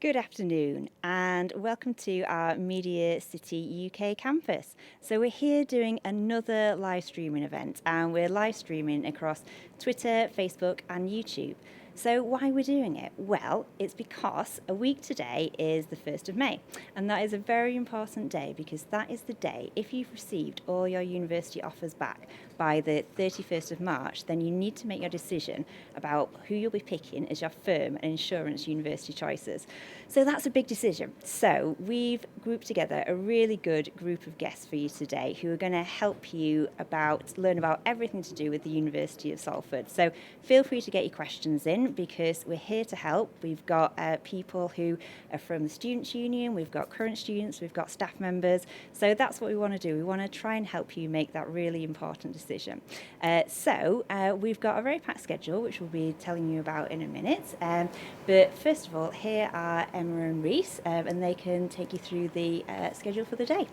Good afternoon and welcome to our Media City UK campus. So we're here doing another live streaming event and we're live streaming across Twitter, Facebook and YouTube. So why we're doing it? Well, it's because a week today is the 1st of May and that is a very important day because that is the day, if you've received all your university offers back by the 31st of March, then you need to make your decision about who you'll be picking as your firm and insurance university choices. So that's a big decision. So we've grouped together a really good group of guests for you today who are going to help you learn about everything to do with the University of Salford. So feel free to get your questions in because we're here to help. We've got people who are from the Students' Union, we've got current students, we've got staff members. So that's what we want to do. We want to try and help you make that really important decision. We've got a very packed schedule, which we'll be telling you about in a minute. But first of all, here are Emma and Reese, and they can take you through the schedule for the day.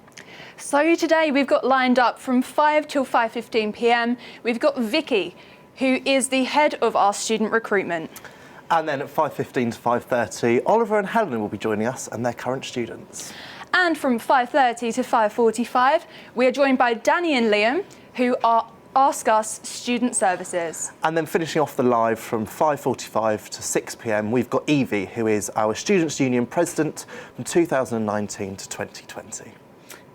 So today we've got lined up from 5 till 5:15 p.m. We've got Vicky, who is the head of our student recruitment. And then at 5:15 to 5:30, Oliver and Helen will be joining us and they're current students. And from 5:30 to 5:45, we are joined by Danny and Liam, who are Ask Us Student Services. And then finishing off the live from 5:45 to 6 p.m, we've got Evie, who is our Students' Union President from 2019 to 2020.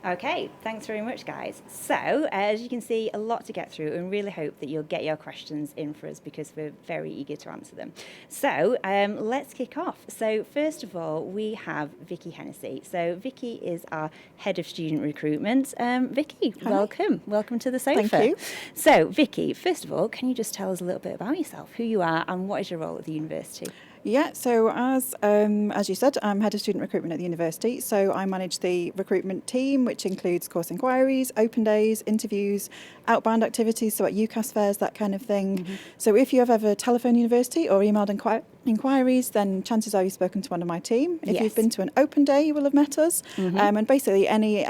Okay, thanks very much, guys. So, as you can see, a lot to get through and really hope that you'll get your questions in for us because we're very eager to answer them. So, let's kick off. So, first of all, we have Vicky Hennessy. So, Vicky is our Head of Student Recruitment. Vicky, Hi. welcome. Welcome to the sofa. Thank you. So, Vicky, first of all, can you just tell us a little bit about yourself, who you are and what is your role at the university? Yeah, so as you said, I'm Head of Student Recruitment at the university. So I manage the recruitment team, which includes course inquiries, open days, interviews, outbound activities, so at UCAS fairs, that kind of thing. Mm-hmm. So if you have ever telephoned university or emailed inquiries, then chances are you've spoken to one of my team. If you've been to an open day, you will have met us. Mm-hmm. And basically any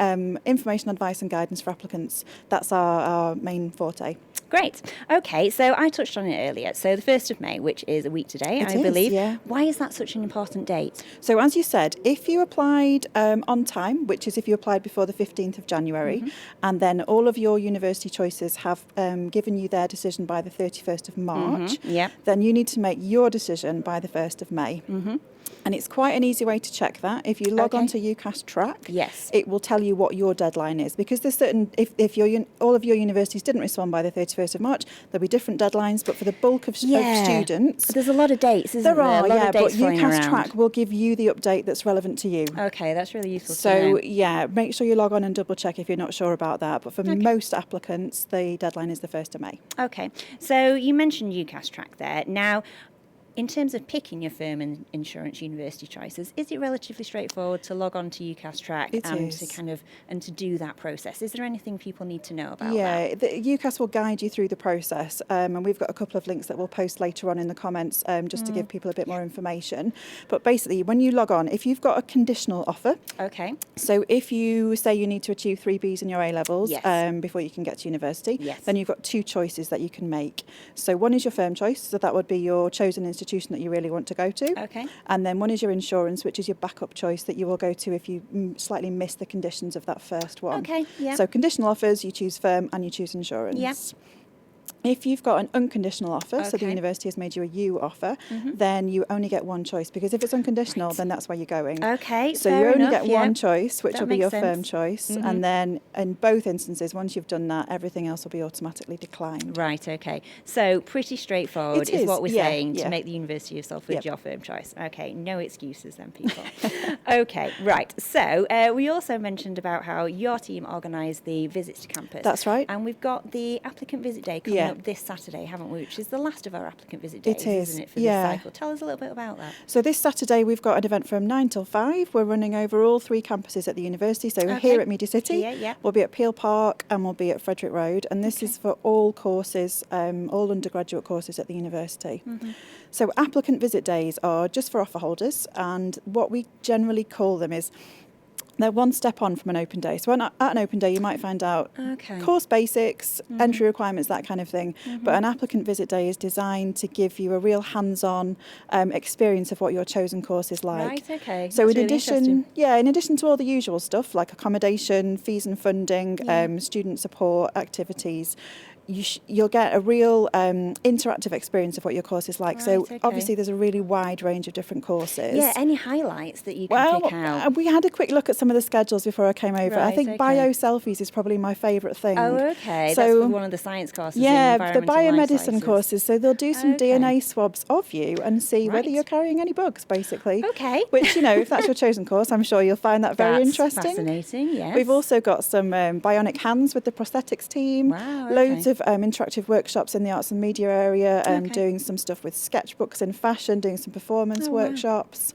information, advice and guidance for applicants, that's our main forte. Great. Okay, so I touched on it earlier. So the 1st of May, which is a week today, I believe. Yeah. Why is that such an important date? So as you said, if you applied on time, which is if you applied before the 15th of January, mm-hmm. and then all of your university choices have given you their decision by the 31st of March, mm-hmm. Then you need to make your decision by the 1st of May. Mm-hmm. And it's quite an easy way to check that. If you log on to UCAS Track, it will tell you what your deadline is. Because there's certain, if all of your universities didn't respond by the 31st of March, there'll be different deadlines. But for the bulk of students... There's a lot of dates, isn't there? There are, but UCAS Track will give you the update that's relevant to you. Okay, that's really useful to know. So, make sure you log on and double check if you're not sure about that. But for most applicants, the deadline is the 1st of May. Okay, so you mentioned UCAS Track there. Now, in terms of picking your firm and insurance university choices, is it relatively straightforward to log on to UCAS Track to do that process? Is there anything people need to know about that? Yeah, UCAS will guide you through the process, and we've got a couple of links that we'll post later on in the comments just to give people a bit more information. But basically, when you log on, if you've got a conditional offer, so if you say you need to achieve 3 Bs in your A-levels before you can get to university, then you've got 2 choices that you can make. So one is your firm choice, so that would be your chosen institution that you really want to go to. Okay. And then one is your insurance, which is your backup choice that you will go to if you slightly miss the conditions of that first one. Okay, yeah. So conditional offers, you choose firm and you choose insurance. Yeah. If you've got an unconditional offer, so the university has made you a U offer, then you only get one choice, because if it's unconditional, then that's where you're going. Okay, so you only get one choice, which will be your firm choice, and then in both instances, once you've done that, everything else will be automatically declined. Right, okay. So pretty straightforward is what we're saying to make the University of Salford your firm choice. Okay, no excuses then, people. Okay, right. So we also mentioned about how your team organised the visits to campus. That's right. And we've got the applicant visit day coming up this Saturday, haven't we? Which is the last of our applicant visit days, isn't it, for this cycle? Tell us a little bit about that. So this Saturday we've got an event from 9 till 5. We're running over all 3 campuses at the university. So we're here at Media City, we'll be at Peel Park and we'll be at Frederick Road. And this is for all courses, all undergraduate courses at the university. So applicant visit days are just for offer holders, and what we generally call them is They're one step on from an open day. So at an open day, you might find out course basics, entry requirements, that kind of thing. But an applicant visit day is designed to give you a real hands-on experience of what your chosen course is like. Right, okay. So That's in really addition, interesting. in addition to all the usual stuff like accommodation, fees and funding, student support, activities, you'll get a real interactive experience of what your course is like. Right, So okay. obviously there's a really wide range of different courses. Yeah, any highlights that you can pick out? We had a quick look at some of the schedules before I came over. I Right, think okay. bio selfies is probably my favourite thing. Oh, okay. So, that's one of the science courses. yeah, in the environmental life biomedicine sciences. courses. So they'll do some Okay. DNA swabs of you and see whether Right. you're carrying any bugs, basically. Okay. Which, if that's your chosen course, I'm sure you'll find that very That's interesting. fascinating, yes. We've also got some bionic hands with the prosthetics team. Wow, Loads okay. of interactive workshops in the arts and media area, Okay. doing some stuff with sketchbooks in fashion, doing some performance Oh, wow. workshops.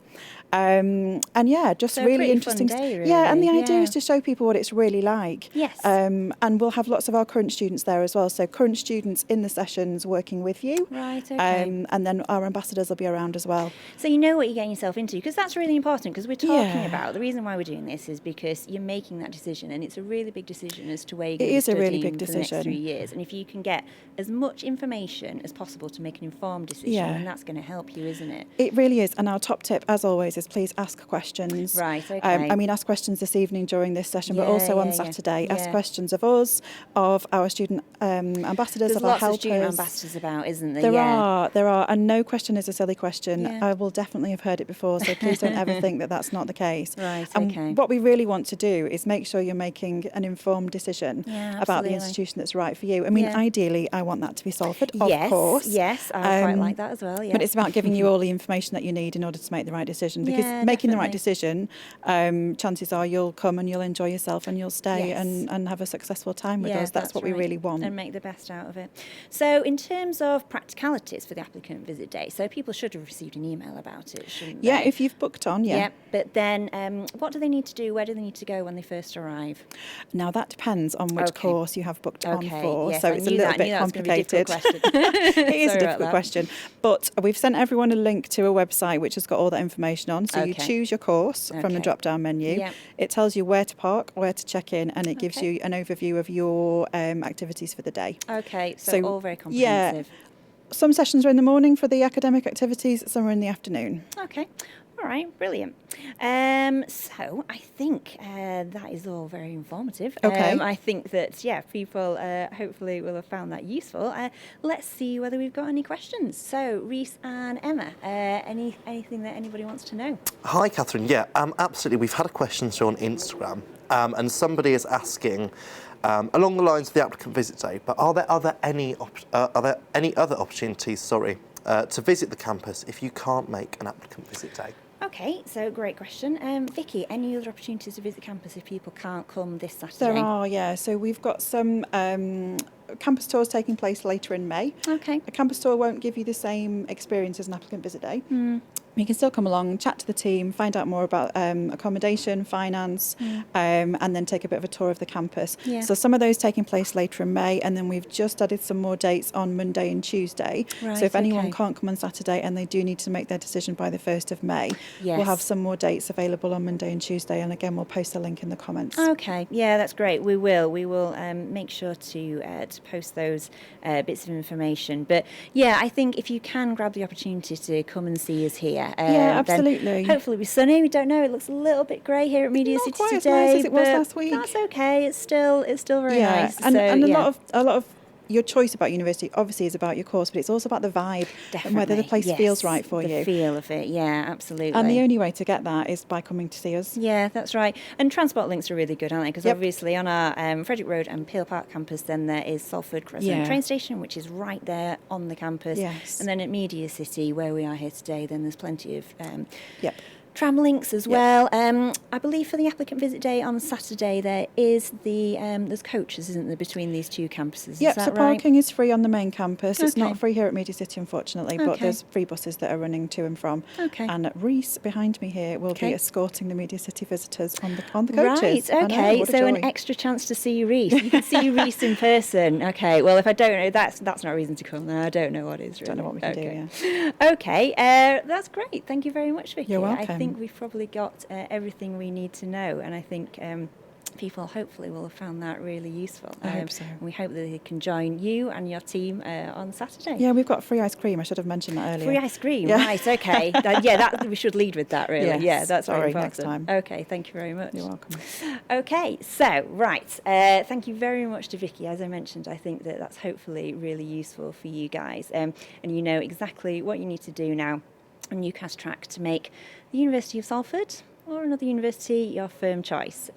And yeah, just So a really pretty interesting. fun day, Yeah, and the really, idea yeah. is to show people what it's really like. Yes. And we'll have lots of our current students there as well. So current students in the sessions working with you. Right, okay. And then our ambassadors will be around as well. So you know what you're getting yourself into, because that's really important, because we're talking Yeah. about, the reason why we're doing this is because you're making that decision, and it's a really big decision as to where you're It going to be is a really studying big for the next decision. 3 years. And if you can get as much information as possible to make an informed decision, Yeah. then that's going to help you, isn't it? It really is. And our top tip, as always, is please ask questions. Right, okay. Ask questions this evening during this session, but Yeah, also on yeah, Saturday. Ask yeah. questions of us, of our student ambassadors, There's of our lots helpers. of student ambassadors about, isn't there? There are, and no question is a silly question. Yeah. I will definitely have heard it before, so please don't ever think that that's not the case. Right, and okay. what we really want to do is make sure you're making an informed decision Yeah, about the absolutely. institution that's right for you. I mean, Yeah. ideally, I want that to be Salford, Yes, of course. yes, I quite Um, like that as well, yeah. But it's about giving you all the information that you need in order to make the right decision. Because Yeah, making the right definitely. decision, chances are you'll come and you'll enjoy yourself and you'll stay Yes. and have a successful time with Yeah, us. That's what we right. really want. And make the best out of it. So in terms of practicalities for the applicant visit day, so people should have received an email about it, shouldn't they? Yeah, if you've booked on, yeah. Yep, but then what do they need to do? Where do they need to go when they first arrive? Now that depends on which Okay. course you have booked on Okay, for, yes, so I it's a knew little that. I bit knew that was gonna be a difficult complicated. question. It is Sorry a about difficult that. question, but we've sent everyone a link to a website which has got all that information on. So you Okay. choose your course from the Okay. drop-down menu. Yep. It tells you where to park, where to check in, and it gives Okay. you an overview of your activities for the day. Okay, so So, all very yeah. comprehensive. Some sessions are in the morning for the academic activities, some are in the afternoon. Okay. All right, brilliant. So I think that is all very informative. Okay. I think that, people hopefully will have found that useful. Let's see whether we've got any questions. So, Reese and Emma, anything that anybody wants to know? Hi, Catherine. Yeah, absolutely. We've had a question through on Instagram, and somebody is asking, along the lines of the applicant visit day, but are there any other opportunities, to visit the campus if you can't make an applicant visit day? Okay, so great question. Vicky, any other opportunities to visit campus if people can't come this Saturday? There are, yeah. So we've got some campus tours taking place later in May. Okay. A campus tour won't give you the same experience as an applicant visit day. You can still come along, chat to the team, find out more about accommodation, finance, and then take a bit of a tour of the campus. Yeah. So some of those taking place later in May, and then we've just added some more dates on Monday and Tuesday. Right, so if anyone okay. can't come on Saturday and they do need to make their decision by the 1st of May, Yes. we'll have some more dates available on Monday and Tuesday, and again we'll post a link in the comments. Okay, yeah, that's great. We will make sure to post those bits of information. But yeah, I think if you can grab the opportunity to come and see us here, Yeah, then absolutely. hopefully it'll be sunny. We don't know. It looks a little bit grey here at Media not City quite as today, nice as it was but last week. that's okay. It's still very Yeah, nice. and So, a yeah. lot of your choice about university obviously is about your course, but it's also about the vibe and whether the Definitely, place yes, feels right for the you. feel of it, yeah, absolutely. And the only way to get that is by coming to see us. Yeah, that's right. And transport links are really good, aren't they? Because Yep. obviously on our Frederick Road and Peel Park campus, then there is Salford Crescent Yeah. train station, which is right there on the campus. Yes. And then at Media City, where we are here today, then there's plenty of Yep. tram links as Yep. well. I believe for the applicant visit day on Saturday, there is there's coaches, isn't there, between these two campuses? Yep, is that so right? parking is free on the main campus. It's Okay. not free here at Media City, unfortunately, but Okay. there's free buses that are running to and from. Okay. And Reese, behind me here, will Okay. be escorting the Media City visitors on the coaches. Right, I know, okay, what a so an joy. extra chance to see Reese. You can see Reese in person. Okay, well, if I don't know, that's not a reason to come then. I don't know what is really. Don't know what we can do, Okay, that's great. Thank you very much, Vicky. You're I welcome. think think we've probably got everything we need to know, and I think people hopefully will have found that really useful. I hope so. And we hope that they can join you and your team on Saturday. Yeah, we've got free ice cream. I should have mentioned that earlier. Free ice cream, Yeah. right, okay. We should lead with that, really. Yes, yeah, that's very sorry, important. next time. Okay, thank you very much. You're welcome. Okay, so, right, thank you very much to Vicky. As I mentioned, I think that that's hopefully really useful for you guys. And you know exactly what you need to do now on UCAS track to make the University of Salford or another university your firm choice.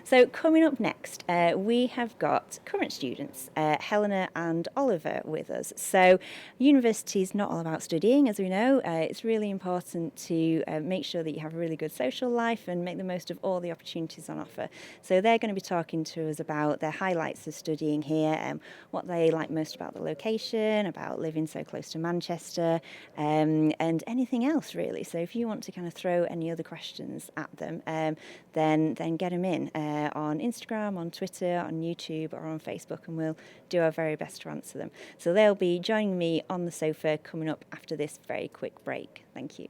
So coming up next, we have got current students, Helena and Oliver, with us. So university is not all about studying, as we know. It's really important to make sure that you have a really good social life and make the most of all the opportunities on offer. So they're going to be talking to us about their highlights of studying here, what they like most about the location, about living so close to Manchester, and anything else really. So if you want to kind of throw any other questions at them, then get them in on Instagram, on Twitter, on YouTube, or on Facebook, and we'll do our very best to answer them. So they'll be joining me on the sofa coming up after this very quick break. Thank you.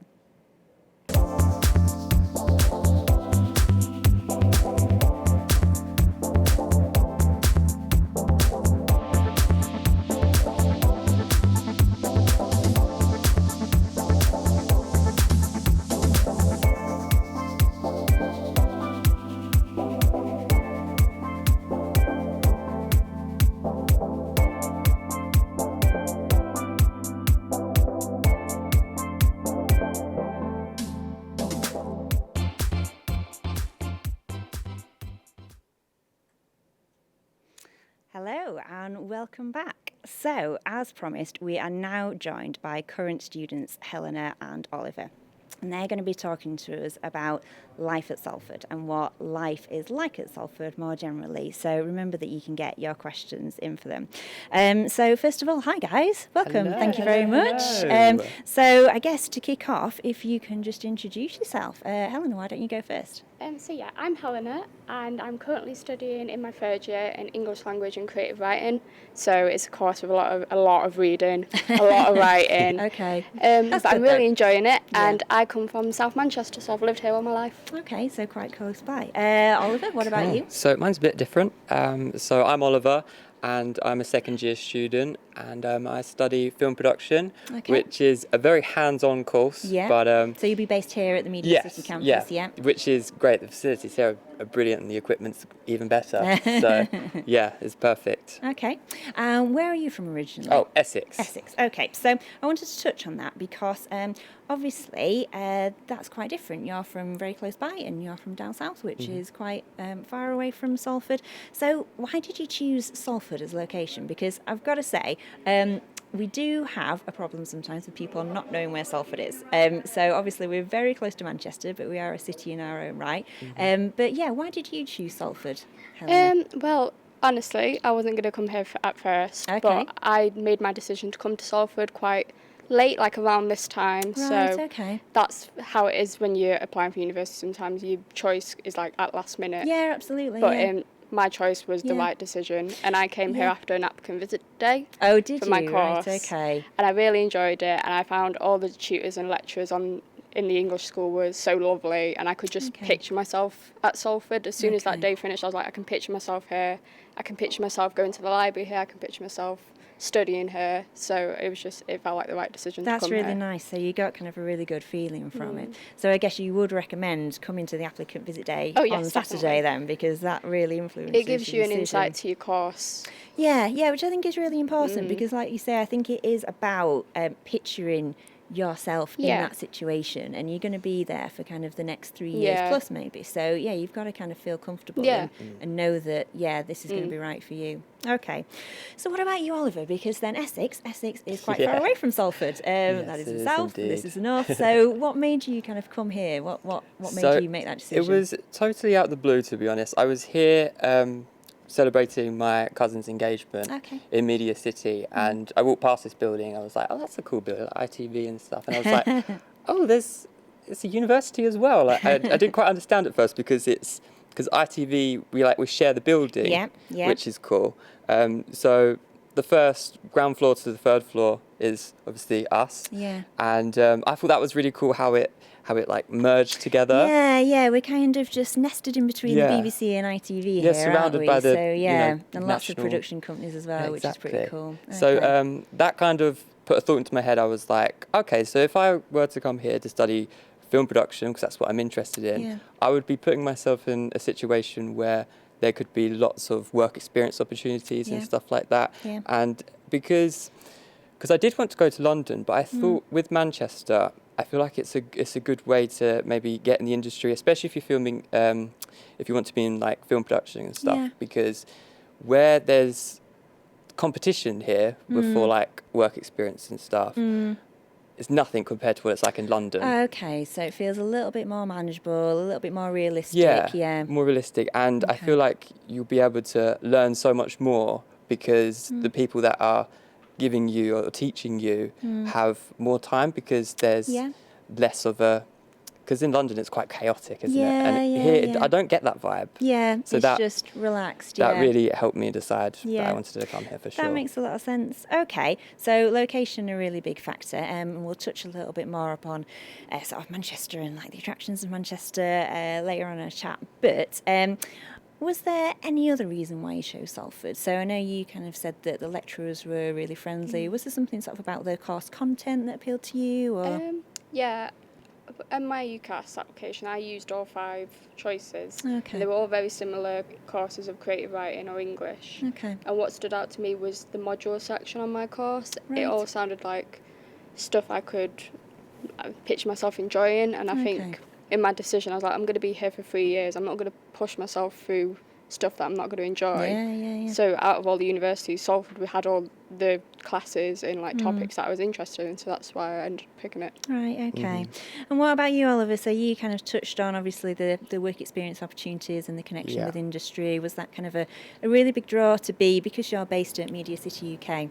Hello and welcome back. So, as promised, we are now joined by current students Helena and Oliver. And they're going to be talking to us about life at Salford and what life is like at Salford more generally. So remember that you can get your questions in for them. So first of all, hi guys, welcome. Hello. Thank you very much. Hello. So I guess to kick off, if you can just introduce yourself. Helena, why don't you go first? I'm Helena, and I'm currently studying in my third year in English language and creative writing. So it's a course with a lot of reading, a lot of writing. Okay. But I'm really enjoying it, Yeah. and I come from South Manchester, so I've lived here all my life. Okay, so quite close by. Oliver, what about you? So mine's a bit different. So I'm Oliver, and I'm a second year student, and I study film production, Okay. which is a very hands-on course. Yeah. But So you'll be based here at the Media City campus, yeah? which is great. The facilities here are brilliant, and the equipment's even better. So yeah, it's perfect. Okay. Where are you from originally? Oh, Essex. Essex. Okay, so I wanted to touch on that because obviously that's quite different. You're from very close by and you're from down south, which is quite far away from Salford. So why did you choose Salford as location? Because I've got to say, we do have a problem sometimes with people not knowing where Salford is. So obviously we're very close to Manchester, but we are a city in our own right. But yeah, why did you choose Salford, Helena? Well, honestly, I wasn't going to come here at first, Okay. but I made my decision to come to Salford quite late, like around this time. Right, So okay. that's how it is when you're applying for university. Sometimes your choice is like at last minute. Yeah, absolutely. But yeah. my choice was the Yeah. right decision, and I came here Yeah. after an applicant visit day Oh, did for you? my course. Right, okay. And I really enjoyed it, and I found all the tutors and lecturers in the English school were so lovely, and I could just Okay. picture myself at Salford. As soon as that Okay. day finished, I was like, I can picture myself here. I can picture myself going to the library here. I can picture myself studying here. So it felt like the right decision That's to come really here. nice. So you got kind of a really good feeling from it. So I guess you would recommend coming to the applicant visit day Oh, on yes, Saturday definitely. then, because that really influences It gives your you an decision. insight to your course. Yeah, which I think is really important because, like you say, I think it is about picturing yourself in Yeah. that situation, and you're going to be there for kind of the next 3 years Yeah. plus maybe. So yeah, you've got to kind of feel comfortable Yeah. and know that this is going to be right for you. Okay, so what about you, Oliver? Because then Essex is quite far Yeah. away from Salford. That is it the is south, this indeed. is the north. So what made you kind of come here? What made So you make that decision? It was totally out of the blue, to be honest. I was here celebrating my cousin's engagement Okay. in Media City, and I walked past this building. I was like, oh, that's a cool building, ITV and stuff. And I was like, oh, it's a university as well. Like, I didn't quite understand at first because ITV we share the building, Yeah. which is cool. So the first ground floor to the third floor is obviously us. Yeah. And I thought that was really cool how it like merged together. Yeah, we're kind of just nested in between Yeah. the BBC and ITV Yeah, here, aren't surrounded we? by the, so yeah, you know, and lots of national- production companies as well, which is pretty Exactly. cool. So Okay. that kind of put a thought into my head. I was like, okay, so if I were to come here to study film production, because that's what I'm interested in, Yeah. I would be putting myself in a situation where there could be lots of work experience opportunities Yeah. and stuff like that. Yeah. And because I did want to go to London, but I thought with Manchester, I feel like it's a good way to maybe get in the industry, especially if you're filming, if you want to be in like film production and stuff, Yeah. because where there's competition here for like work experience and stuff, it's nothing compared to what it's like in London. Okay, so it feels a little bit more manageable, a little bit more realistic. Yeah. More realistic, and I Okay. feel like you'll be able to learn so much more because the people that are giving you or teaching you have more time, because there's Yeah. less of a, because in London it's quite chaotic, isn't it? Yeah, And yeah, here yeah. I don't get that vibe. Yeah, So it's that- just relaxed. That Yeah. really helped me decide that Yeah. I wanted to come here for sure. That makes a lot of sense. Okay, so location a really big factor, and we'll touch a little bit more upon sort of Manchester and like the attractions of Manchester later on in a chat. But was there any other reason why you chose Salford? So I know you kind of said that the lecturers were really friendly. Was there something sort of about the course content that appealed to you, or? Yeah, in my UCAS application, I used all 5 choices. Okay. And they were all very similar courses of creative writing or English. Okay. And what stood out to me was the module section on my course. Right. It all sounded like stuff I could picture myself enjoying. And I Okay. think in my decision, I was like, I'm going to be here for 3 years. I'm not going to push myself through stuff that I'm not going to enjoy. Yeah. So out of all the universities, Salford, we had all the classes in like topics that I was interested in. So that's why I ended up picking it. Right, okay. And what about you, Oliver? So you kind of touched on, obviously, the work experience opportunities and the connection Yeah. with industry. Was that kind of a really big draw to be, because you're based at Media City UK,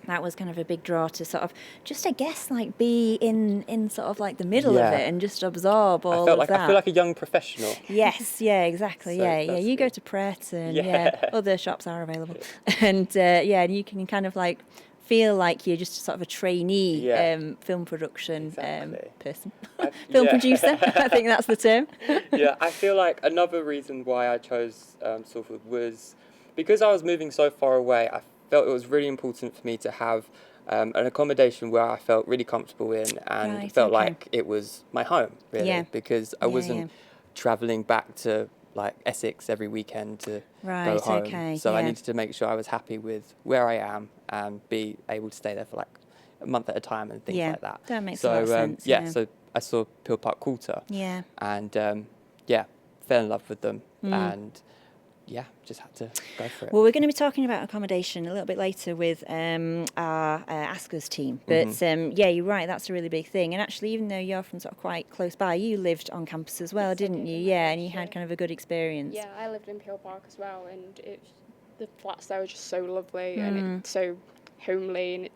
that was kind of a big draw to sort of just, I guess, like be in sort of like the middle of Yeah. it and just absorb all of that? I feel like a young professional. Yes, yeah, exactly. So yeah. that's You go good. to Pret and Yeah. other shops are available. And and you can kind of like feel like you're just sort of a trainee Yeah. film production Exactly. person. I- Film yeah. producer, I think that's the term. Yeah, I feel like another reason why I chose Salford was because I was moving so far away. I felt it was really important for me to have an accommodation where I felt really comfortable in and Right, felt okay. like it was my home, really, Yeah. because I Yeah, wasn't yeah. travelling back to like Essex every weekend to Right, go home. okay, So I yeah. needed to make sure I was happy with where I am and be able to stay there for like a month at a time and things Yeah, like that. that makes a so, lot of sense, yeah. So I saw Peel Park Quarter Yeah. and fell in love with them Mm. and just had to go for it. Well, we're going to be talking about accommodation a little bit later with our Askus team. But you're right, that's a really big thing. And actually, even though you're from sort of quite close by, you lived on campus as well, Yes, I didn't did you? in Yeah, my and you first had year. kind of a good experience. Yeah, I lived in Peel Park as well, and the flats there were just so lovely and it's so homely, and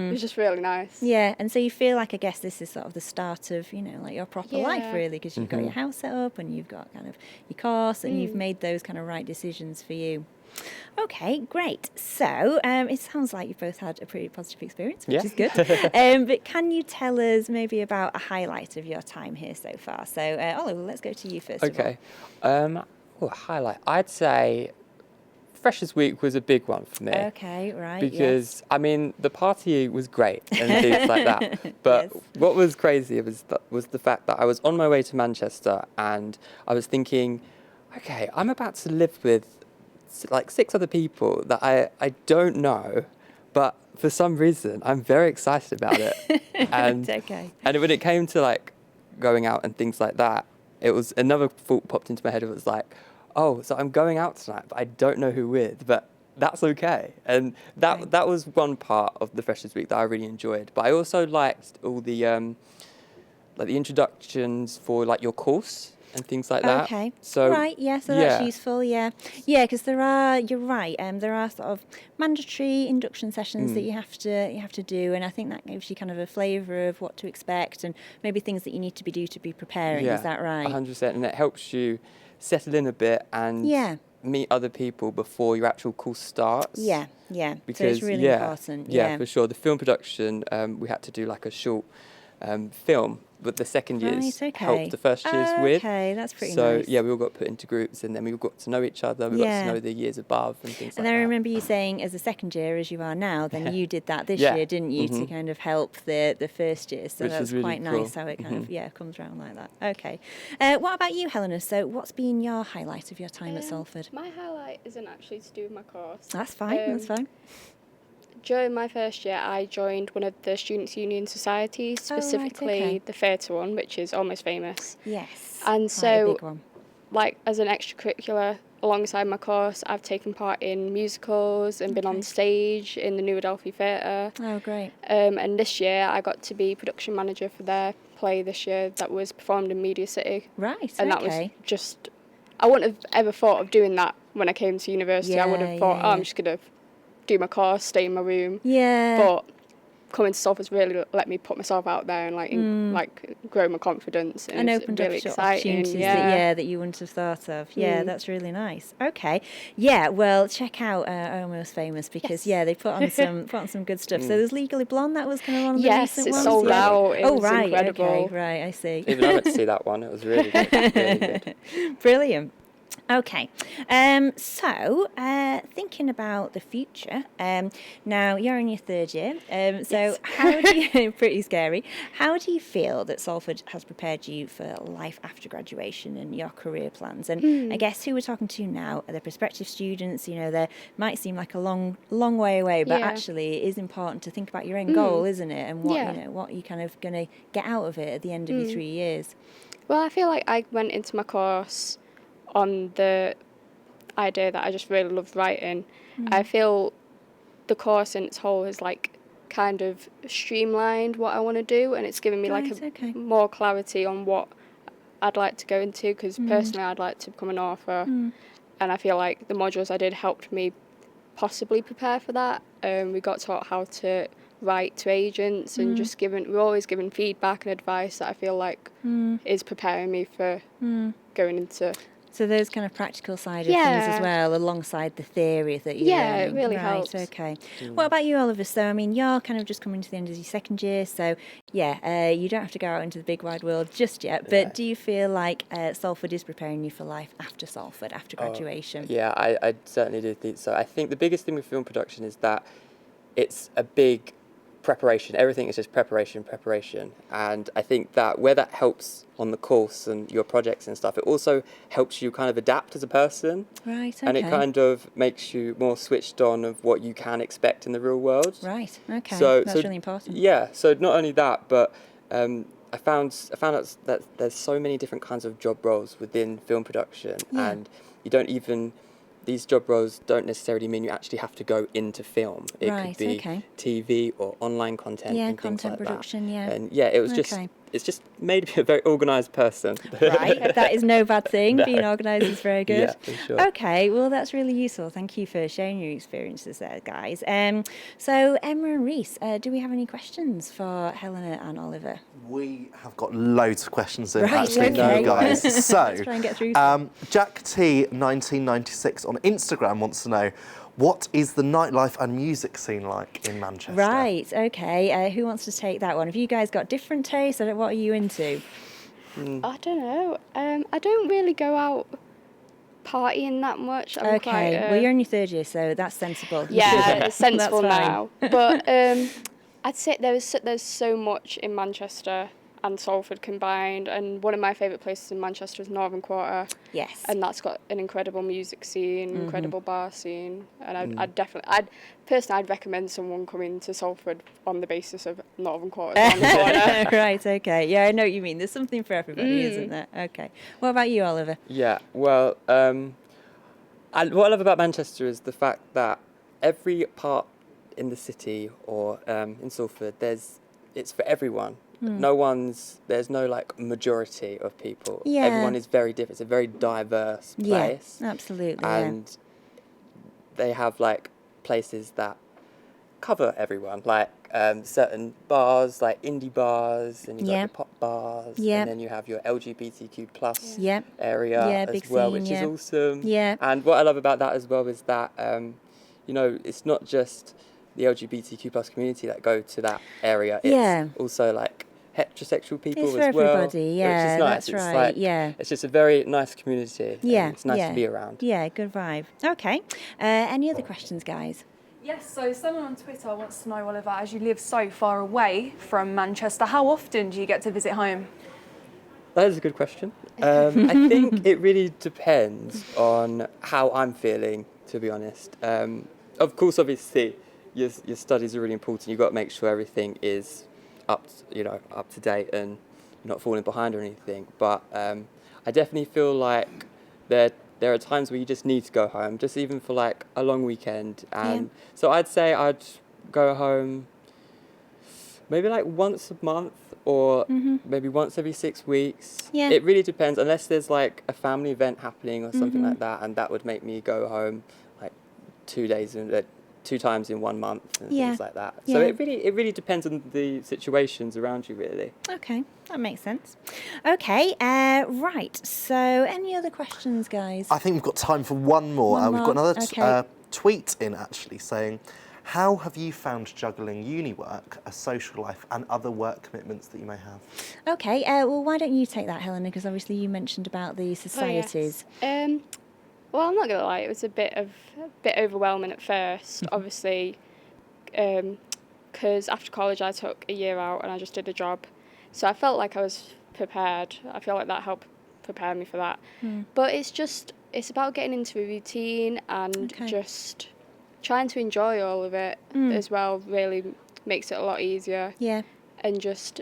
it was just really nice. Yeah, and so you feel like, I guess this is sort of the start of, like your proper life, Yeah. really, because you've got your house set up and you've got kind of your course and you've made those kind of right decisions for you. Okay, great. So it sounds like you've both had a pretty positive experience, which Yeah. is good. But can you tell us maybe about a highlight of your time here so far? So, Oliver, let's go to you first of all. Okay. Highlight. I'd say Freshers Week was a big one for me. Okay, right. Because I mean the party was great and things like that. But Yes. what was crazy was the fact that I was on my way to Manchester and I was thinking, okay, I'm about to live with like 6 other people that I don't know, but for some reason I'm very excited about it. And Okay. and when it came to like going out and things like that, it was another thought popped into my head. It was like, oh, so I'm going out tonight, but I don't know who with, but that's okay. And that was one part of the Freshers Week that I really enjoyed. But I also liked all the like the introductions for like your course and things like that. Okay. So right. Yeah. So that's useful. Yeah. Yeah. Because you're right. There are sort of mandatory induction sessions that you have to do, and I think that gives you kind of a flavour of what to expect and maybe things that you need to be preparing. Yeah, Is that right? 100%, and it helps you settle in a bit and Yeah. meet other people before your actual course starts. Yeah, yeah. Because so it's really important. Yeah, for sure. The film production, we had to do like a short film, but the second years Right, okay. helped the first years with. Okay, that's pretty so, nice. yeah, we all got put into groups, and then we all got to know each other. We got Yeah. to know the years above and things And like I that. remember you saying, as a second year, as you are now, then you did that this Yeah. year, didn't you, to kind of help the first year. So Which that's is really quite nice cool. how it kind of comes around like that. Okay. What about you, Helena? So what's been your highlight of your time at Salford? My highlight isn't actually to do with my course. That's fine. That's fine. During my first year, I joined one of the Students' Union societies, specifically okay. the theatre one, which is almost famous. Yes. And quite a so, big one. like, as an extracurricular alongside my course, I've taken part in musicals and been on stage in the New Adelphi Theatre. Oh, great. And this year, I got to be production manager for their play this year that was performed in Media City. Right. And that okay. was just, I wouldn't have ever thought of doing that when I came to university. I would have thought, yeah. I'm just going to do my course, stay in my room. Yeah. But coming to Salford's really let me put myself out there and like grow my confidence. And it's opened really up sort of exciting. opportunities Yeah. that you wouldn't have thought of. Yeah, that's really nice. Okay, yeah. Well, check out Almost Famous because they put on some good stuff. So there's Legally Blonde. That was kind of one of the Yes, recent it's ones. sold yeah. out. It was right, incredible. okay, right. I see. Even I went to see that one. It was really good. Really good. Brilliant. Okay, so thinking about the future, now you're in your third year, so how do you, pretty scary, how do you feel that Salford has prepared you for life after graduation and your career plans? And I guess who we're talking to now are the prospective students. You know, they might seem like a long way away, but actually it is important to think about your end goal, isn't it? And what you know, what you're kind of going to get out of it at the end of your 3 years. Well, I feel like I went into my course on the idea that I just really loved writing. I feel the course in its whole has like kind of streamlined what I want to do, and it's given me like more clarity on what I'd like to go into, because personally I'd like to become an author, and I feel like the modules I did helped me possibly prepare for that. We got taught how to write to agents and just we're always given feedback and advice that I feel like is preparing me for going into. So those kind of practical side of things as well, alongside the theory that you're learning. It really right, helps. Okay. What about you, Oliver? So, I mean, you're kind of just coming to the end of your second year, so you don't have to go out into the big wide world just yet, but do you feel like Salford is preparing you for life after Salford, after graduation? Yeah, I certainly do think so. I think the biggest thing with film production is that it's a big preparation. Everything is just preparation. And I think that where that helps on the course and your projects and stuff, it also helps you kind of adapt as a person. Right, okay. And it kind of makes you more switched on of what you can expect in the real world. Right, okay. So, That's really important. Yeah, so not only that, but I found out that there's so many different kinds of job roles within film production, and these job roles don't necessarily mean you actually have to go into film. It could be TV or online content and things content like production, that. And it was it's just made me a very organised person. Right, that is no bad thing. Being organised is very good. Yeah, for sure. Okay, well that's really useful. Thank you for sharing your experiences there, guys. So Emma and Reese, do we have any questions for Helena and Oliver? We have got loads of questions in Right, actually for okay. you guys. So, Let's try and get through some. Jack T1996 on Instagram wants to know, what is the nightlife and music scene like in Manchester? Right, okay. Who wants to take that one? Have you guys got different tastes? What are you into? I don't know. I don't really go out partying that much. I'm Okay, quite, well you're in your third year, so that's sensible. Yeah, it's sensible That's fine. now. But I'd say there's so much in Manchester and Salford combined, and one of my favourite places in Manchester is Northern Quarter. Yes. And that's got an incredible music scene, incredible bar scene, and I'd recommend someone coming to Salford on the basis of Northern Quarter. Right, okay. Yeah, I know what you mean. There's something for everybody, isn't there? Okay. What about you, Oliver? Yeah, well, what I love about Manchester is the fact that every part in the city or in Salford, it's for everyone. There's no like majority of people. Yeah. Everyone is very different. It's a very diverse place. Yeah, absolutely. And they have like places that cover everyone, like certain bars, like indie bars, and you've got the pop bars, Yep. and then you have your LGBTQ plus Yep. area Yeah, as big well, scene, which yeah. is awesome. Yeah. And what I love about that as well is that, you know, it's not just the LGBTQ plus community that go to that area. Yeah. It's also like heterosexual people It's for as well. everybody, yeah, which is nice. that's It's right, like, yeah. it's just a very nice community. Yeah, and it's nice yeah. to be around. Yeah, good vibe. Okay. Any other questions, guys? Yes, so someone on Twitter wants to know, Oliver, as you live so far away from Manchester, how often do you get to visit home? That is a good question. I think it really depends on how I'm feeling, to be honest. Of course, obviously, your studies are really important. You've got to make sure everything is up to date and you're not falling behind or anything. But I definitely feel like there are times where you just need to go home, just even for like a long weekend. And so I'd say I'd go home maybe like once a month or maybe once every 6 weeks. Yeah. It really depends, unless there's like a family event happening or something like that, and that would make me go home like 2 times in 1 month and Yeah. things like that. So Yeah. it really depends on the situations around you, really. Okay, that makes sense. Okay, right. So, any other questions, guys? I think we've got time for one more. One We've more, got another okay. tweet in actually saying, how have you found juggling uni work, a social life and other work commitments that you may have? Okay, well, why don't you take that, Helena? Because obviously you mentioned about the societies. Well, I'm not gonna lie, it was a bit overwhelming at first. Obviously, because after college I took a year out and I just did a job, so I felt like I was prepared. I feel like that helped prepare me for that. But it's about getting into a routine and Okay. just trying to enjoy all of it as well. Really makes it a lot easier. Yeah. And just,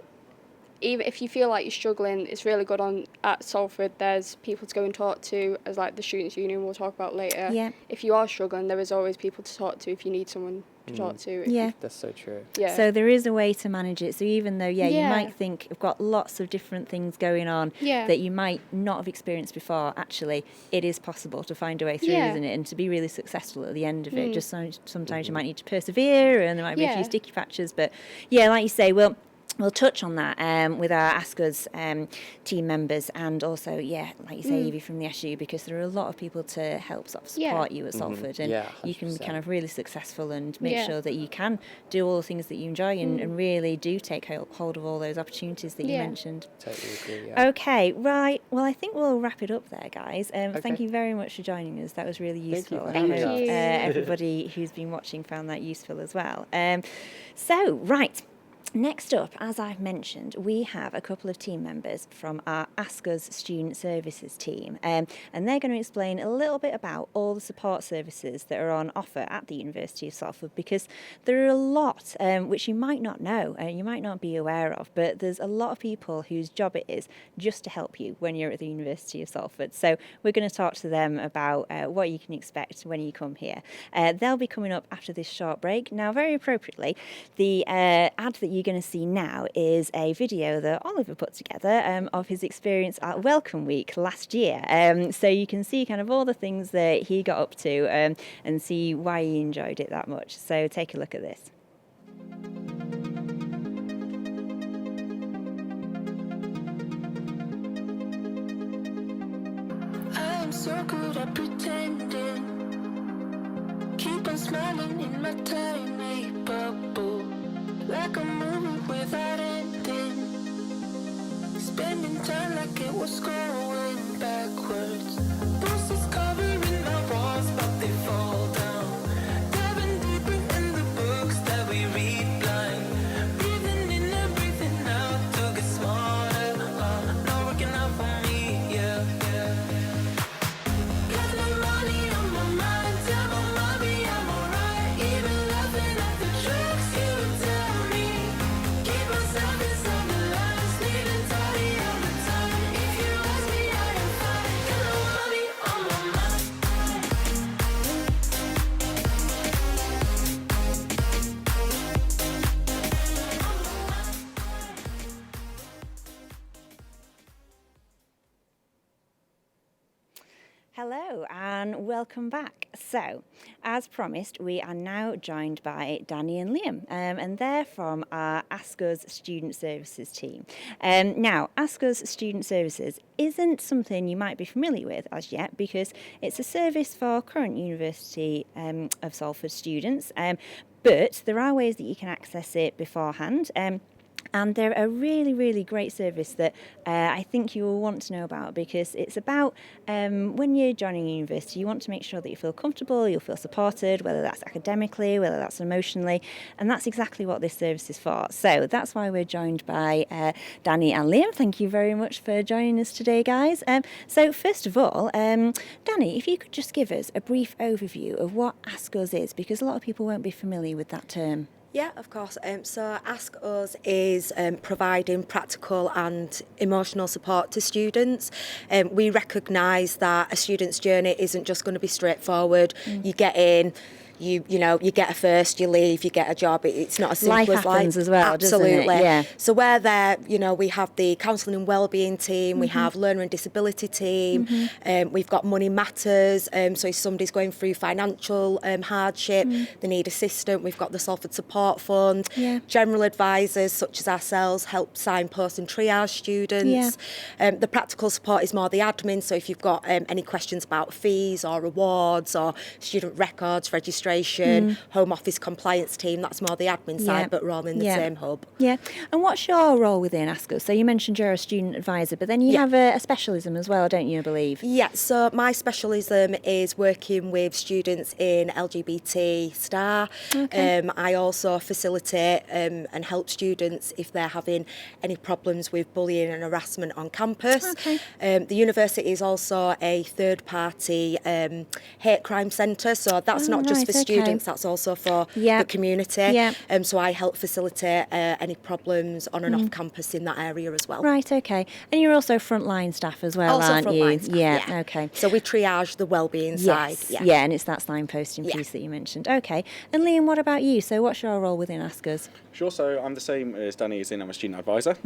even if you feel like you're struggling, it's really good at Salford. There's people to go and talk to, as like the Students' Union we'll talk about later. Yeah. If you are struggling, there is always people to talk to if you need someone to talk to. Yeah. That's so true. Yeah. So there is a way to manage it. So even though, you Yeah. might think you've got lots of different things going on Yeah. that you might not have experienced before, actually, it is possible to find a way through, Yeah. isn't it? And to be really successful at the end of it. Just sometimes you might need to persevere and there might be a few Yeah. sticky patches. But yeah, like you say, we'll touch on that with our ASKUS team members and also, like you say, Evie, from the SU, because there are a lot of people to help sort of support you at Salford, and Yeah, you can be 100%. kind of really successful and make Yeah. sure that you can do all the things that you enjoy and really do take hold of all those opportunities that you Yeah. mentioned. Totally agree, yeah. Okay, right. Well, I think we'll wrap it up there, guys. Thank Okay. you very much for joining us. That was really useful. you. And Thank I hope you. everybody who's been watching found that useful as well. So, right. Next up, as I've mentioned, we have a couple of team members from our ASKUS Student Services team, and they're going to explain a little bit about all the support services that are on offer at the University of Salford, because there are a lot which you might not know and you might not be aware of, but there's a lot of people whose job it is just to help you when you're at the University of Salford. So we're going to talk to them about what you can expect when you come here. They'll be coming up after this short break. Now, very appropriately, the ad that you're going to see now is a video that Oliver put together of his experience at Welcome Week last year. So you can see kind of all the things that he got up to and see why he enjoyed it that much. So take a look at this. I'm so good at pretending. Keep on smiling in my tiny bubble, like a movie without ending. Spending time like it was going backwards. Posters covering my walls, but they fall down. Diving deeper in the books that we read blind. Breathing in and breathing out to get smarter. Not working out for me, yeah. Got no money on my mind, tell my mommy I'm alright. Even laughing at the jokes you would tell me. Keep myself inside the lines, neat and tidy all the time. If you ask me, Hello and welcome back. So, as promised, we are now joined by Danny and Liam, and they're from our ASKUS Student Services team. Now, ASKUS Student Services isn't something you might be familiar with as yet because it's a service for current University of Salford students, but there are ways that you can access it beforehand. And they're a really, really great service that I think you will want to know about because it's about when you're joining a university, you want to make sure that you feel comfortable, you'll feel supported, whether that's academically, whether that's emotionally, and that's exactly what this service is for. So that's why we're joined by Danny and Liam. Thank you very much for joining us today, guys. So first of all, Danny, if you could just give us a brief overview of what ASKUS is, because a lot of people won't be familiar with that term. Yeah, of course. So Ask Us is providing practical and emotional support to students. We recognise that a student's journey isn't just going to be straightforward. You get in, you get a first, you leave, you get a job. It's not as simple Life as happens as well, absolutely. Doesn't it? Yeah. So we're there, we have the counselling and wellbeing team, we have learner and disability team, we've got money matters, so if somebody's going through financial hardship, they need assistance, we've got the Salford Support Fund, general advisors such as ourselves help signpost and triage students. The practical support is more the admin, so if you've got any questions about fees or rewards or student records, registration, home office compliance team, that's more the admin side, but we're all in the same hub. Yeah. And what's your role within ASKUS? So you mentioned you're a student advisor, but then you have a specialism as well, don't you, I believe? Yeah, so my specialism is working with students in LGBT STAR. I also facilitate and help students if they're having any problems with bullying and harassment on campus. The university is also a third-party hate crime centre, so that's not just for students, that's also for the community. So I help facilitate any problems on and off campus in that area as well. Right, okay. And you're also frontline staff as well, aren't you? Frontline staff, Okay. So we triage the wellbeing side. Yeah, and it's that signposting piece that you mentioned. Okay. And Liam, what about you? So what's your role within ASKUS? Sure, so I'm the same as Danny is in, I'm a student advisor.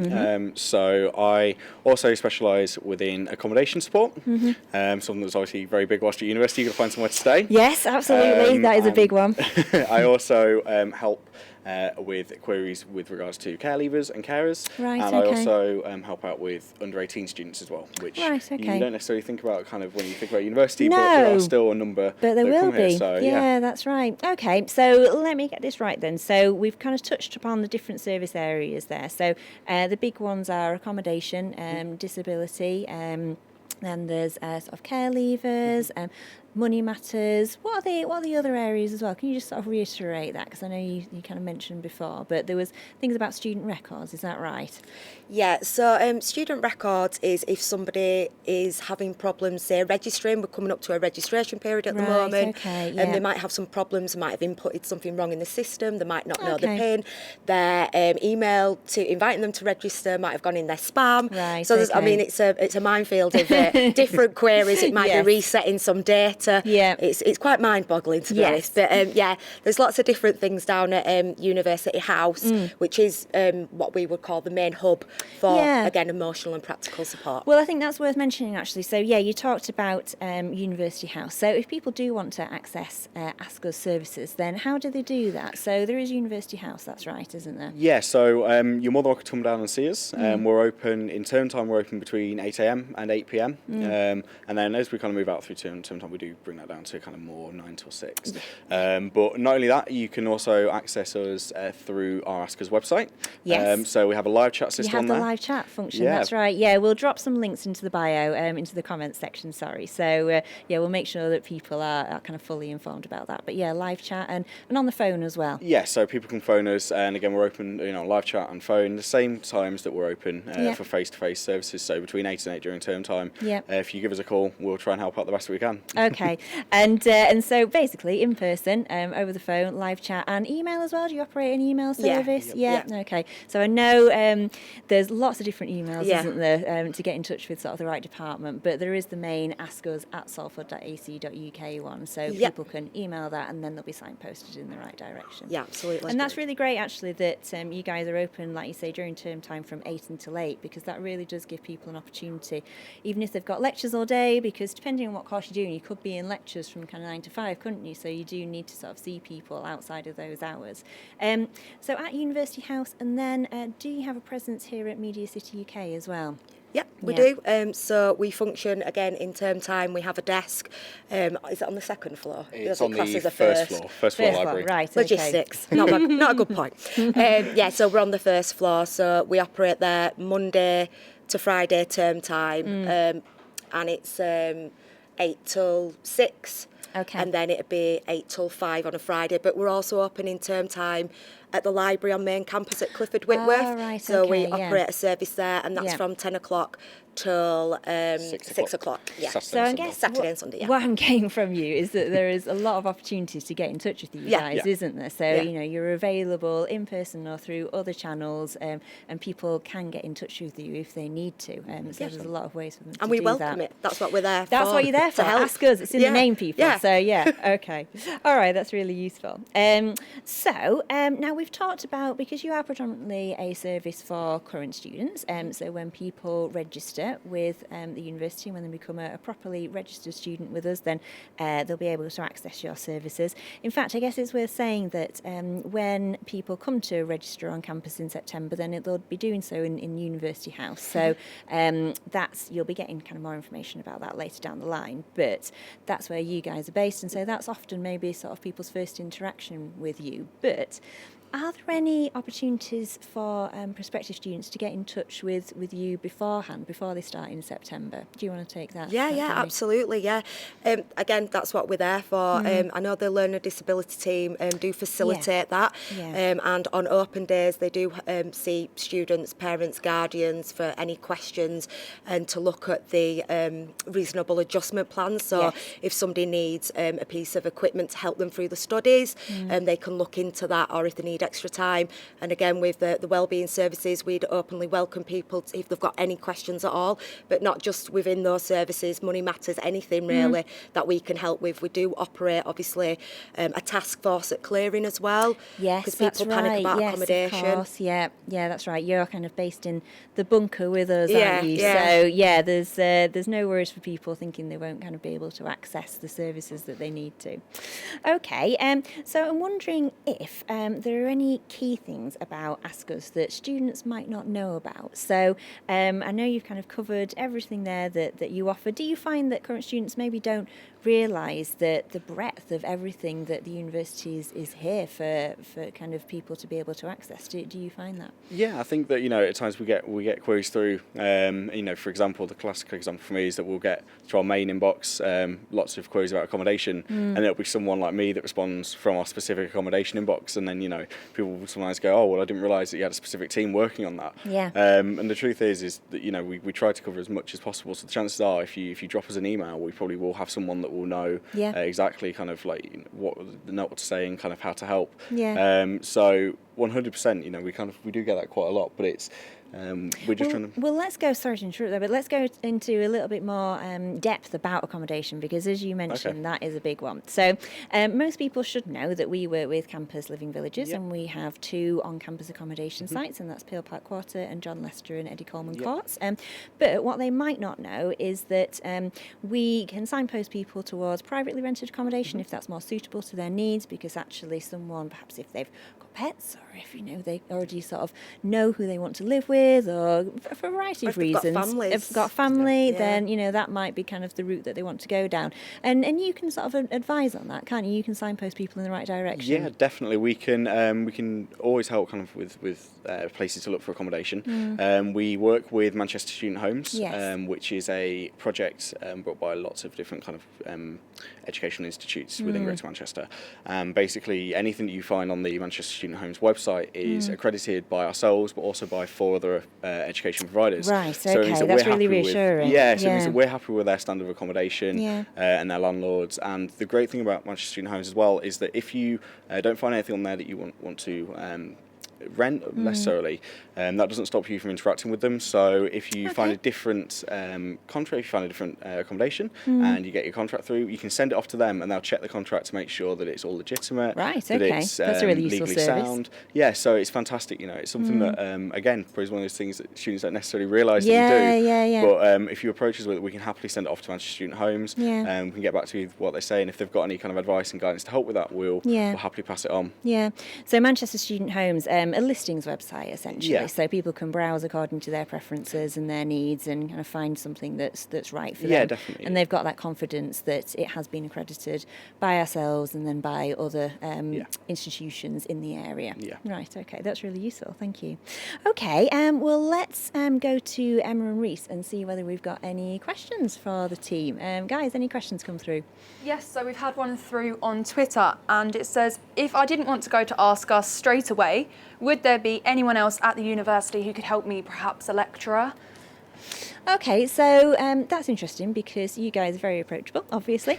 So I also specialise within accommodation support, something that's obviously very big whilst at university, you've got to find somewhere to stay. Yes, absolutely, that is a big one. I also help with queries with regards to care leavers and carers, Right, and okay. I also help out with under 18 students as well, which Right, okay. you don't necessarily think about kind of when you think about university, No, but there are still a number But there that will come here, be. so, Yeah, that's right. Okay, so let me get this right then. So we've kind of touched upon the different service areas there. So the big ones are accommodation, disability, then there's sort of care leavers, money matters. What are the other areas as well? Can you just sort of reiterate that? Because I know you kind of mentioned before, but there was things about student records. Is that right? Yeah, so student records is if somebody is having problems, say, registering. We're coming up to a registration period at the moment. Okay, And they might have some problems, they might have inputted something wrong in the system, they might not know the Okay. PIN, their email to inviting them to register might have gone in their spam. Right, So there's, I okay. mean, it's a minefield of different queries. It might Yes. be resetting some data. Yeah. It's quite mind-boggling, to be Yes. honest. But there's lots of different things down at University House, which is what we would call the main hub for, again, emotional and practical support. Well, I think that's worth mentioning actually. So yeah, you talked about University House. So if people do want to access ASKUS services, then how do they do that? So there is University House, that's right, isn't there? Yeah, so you're more than welcome to come down and see us. We're open, in term time, we're open between 8 a.m. and 8 p.m. And then as we kind of move out through term time, we do bring that down to kind of more 9 till 6. But not only that, you can also access us through our ASKUS website. Yes. So we have a live chat You system have on the there. live chat function, Yeah. that's right. Yeah, we'll drop some links into the bio, into the comments section, sorry. So yeah, we'll make sure that people are kind of fully informed about that. But yeah, live chat and on the phone as well. Yeah, so people can phone us, and again, we're open, live chat and phone, the same times that we're open for face-to-face services, so between 8 and 8 during term time. Yeah. If you give us a call, we'll try and help out the best we can. Okay. And so basically in person, over the phone, live chat and email as well. Do you operate an email service? Yeah. Okay. So I know there's lots of different emails, Yeah. isn't there, to get in touch with sort of the right department, but there is the main askus@salford.ac.uk one. So people can email that and then they'll be signposted in the right direction. Yeah, absolutely. And that's really great, actually, that you guys are open, like you say, during term time from 8 until 8, because that really does give people an opportunity, even if they've got lectures all day, because depending on what course you're doing, you could be in lectures from kind of 9 to 5, couldn't you? So you do need to sort of see people outside of those hours. So at University House, and then do you have a presence here at Media City UK as well? Yeah, we do. So we function again in term time. We have a desk. Is it on the second floor? It's Or on is it classed the as a first floor. First floor library. Right, okay. Logistics, not a good point. Yeah, so we're on the first floor. So we operate there Monday to Friday term time, and it's 8 till 6. Okay. And then it'd be 8 till 5 on a Friday. But we're also open in term time at the library on main campus at Clifford Whitworth. Oh, right, so we okay, yeah. operate a service there, and that's from 10 o'clock till 6 o'clock. Yeah. So I guess Saturday and Sunday. Yeah. what I'm getting from you is that there is a lot of opportunities to get in touch with you guys, isn't there? So, you know, you're available in person or through other channels, and people can get in touch with you if they need to. So there's a lot of ways for them to do that. And we welcome it. That's what we're there for. That's what you're there for. To help. Ask us. It's in the name, people. Yeah. So, okay. All right, that's really useful. So now we've talked about, because you are predominantly a service for current students, so when people register with the university, when they become a properly registered student with us, then they'll be able to access your services. In fact, I guess it's worth saying that when people come to register on campus in September, then they'll be doing so in University House. So you'll be getting kind of more information about that later down the line, but that's where you guys are based, and so that's often maybe sort of people's first interaction with you. But are there any opportunities for prospective students to get in touch with you beforehand, before they start in September? Do you want to take that? Yeah, absolutely, yeah. Again, that's what we're there for. I know the learner disability team do facilitate that. Yeah. And on open days, they do see students, parents, guardians for any questions, and to look at the reasonable adjustment plans. So if somebody needs a piece of equipment to help them through the studies, they can look into that, or if they need extra time. And again, with the wellbeing services, we'd openly welcome people if they've got any questions at all, but not just within those services. Money matters, anything really that we can help with. We do operate, obviously, a task force at clearing as well. Yes, because that's people right. panic about accommodation. Of course. Yeah, that's right. You're kind of based in the bunker with us, Yeah, aren't you? yeah. So there's no worries for people thinking they won't kind of be able to access the services that they need to. Okay, so I'm wondering if there are any key things about ASKUS that students might not know about. So I know you've kind of covered everything there that you offer. Do you find that current students maybe don't realise that the breadth of everything that the university is here for kind of people to be able to access? Do you find that? Yeah, I think that, you know, at times we get queries through. You know, for example, the classic example for me is that we'll get to our main inbox lots of queries about accommodation, and it'll be someone like me that responds from our specific accommodation inbox, and then, you know, people will sometimes go, oh, well, I didn't realise that you had a specific team working on that. Yeah. And the truth is that, you know, we try to cover as much as possible. So the chances are, if you drop us an email, we probably will have someone that will know exactly kind of like what to say and kind of how to help. Yeah. So 100%, you know, we do get that quite a lot, but it's we're just trying to. Well, let's go. Sorry to interrupt there, but let's go into a little bit more depth about accommodation, because, as you mentioned, that is a big one. So most people should know that we work with Campus Living Villages, and we have 2 on-campus accommodation sites, and that's Peel Park Quarter and John Lester and Eddie Coleman Courts. But what they might not know is that we can signpost people towards privately rented accommodation if that's more suitable to their needs, because actually someone, perhaps if they've got pets, or if, you know, they already sort of know who they want to live with, or for a variety of reasons. If they've got family, then, you know, that might be kind of the route that they want to go down. And you can sort of advise on that, can't you? You can signpost people in the right direction. Yeah, definitely. We can always help kind of with places to look for accommodation. We work with Manchester Student Homes, which is a project brought by lots of different kind of educational institutes within Greater Manchester. Basically, anything that you find on the Manchester Student Homes website website is accredited by ourselves, but also by 4 other education providers. Right, So it means okay, that that's we're really happy reassuring. So it means that we're happy with their standard of accommodation Yeah. and their landlords. And the great thing about Manchester Student Homes as well is that if you don't find anything on there that you want to rent necessarily, that doesn't stop you from interacting with them. So if you find a different contract, if you find a different accommodation and you get your contract through, you can send it off to them and they'll check the contract to make sure that it's all legitimate, Right, that okay. it's That's a really useful legally service. sound. Yeah, so it's fantastic. It's something that again, probably one of those things that students don't necessarily realise that Yeah, we do. yeah. But if you approach us with it, we can happily send it off to Manchester Student Homes. Yeah. We can get back to you with what they say, and if they've got any kind of advice and guidance to help with that, we'll happily pass it on. Yeah. So Manchester Student Homes, a listings website essentially. Yeah. So people can browse according to their preferences and their needs and kind of find something that's right for them. Yeah, definitely. And they've got that confidence that it has been accredited by ourselves and then by other institutions in the area. Yeah. Right. Okay. That's really useful. Thank you. Okay. Well, let's go to Emma and Reese and see whether we've got any questions for the team. Guys, any questions come through? Yes, so we've had one through on Twitter, and it says, if I didn't want to go to Ask Us straight away, would there be anyone else at the university who could help me, perhaps a lecturer? Okay, so that's interesting because you guys are very approachable, obviously.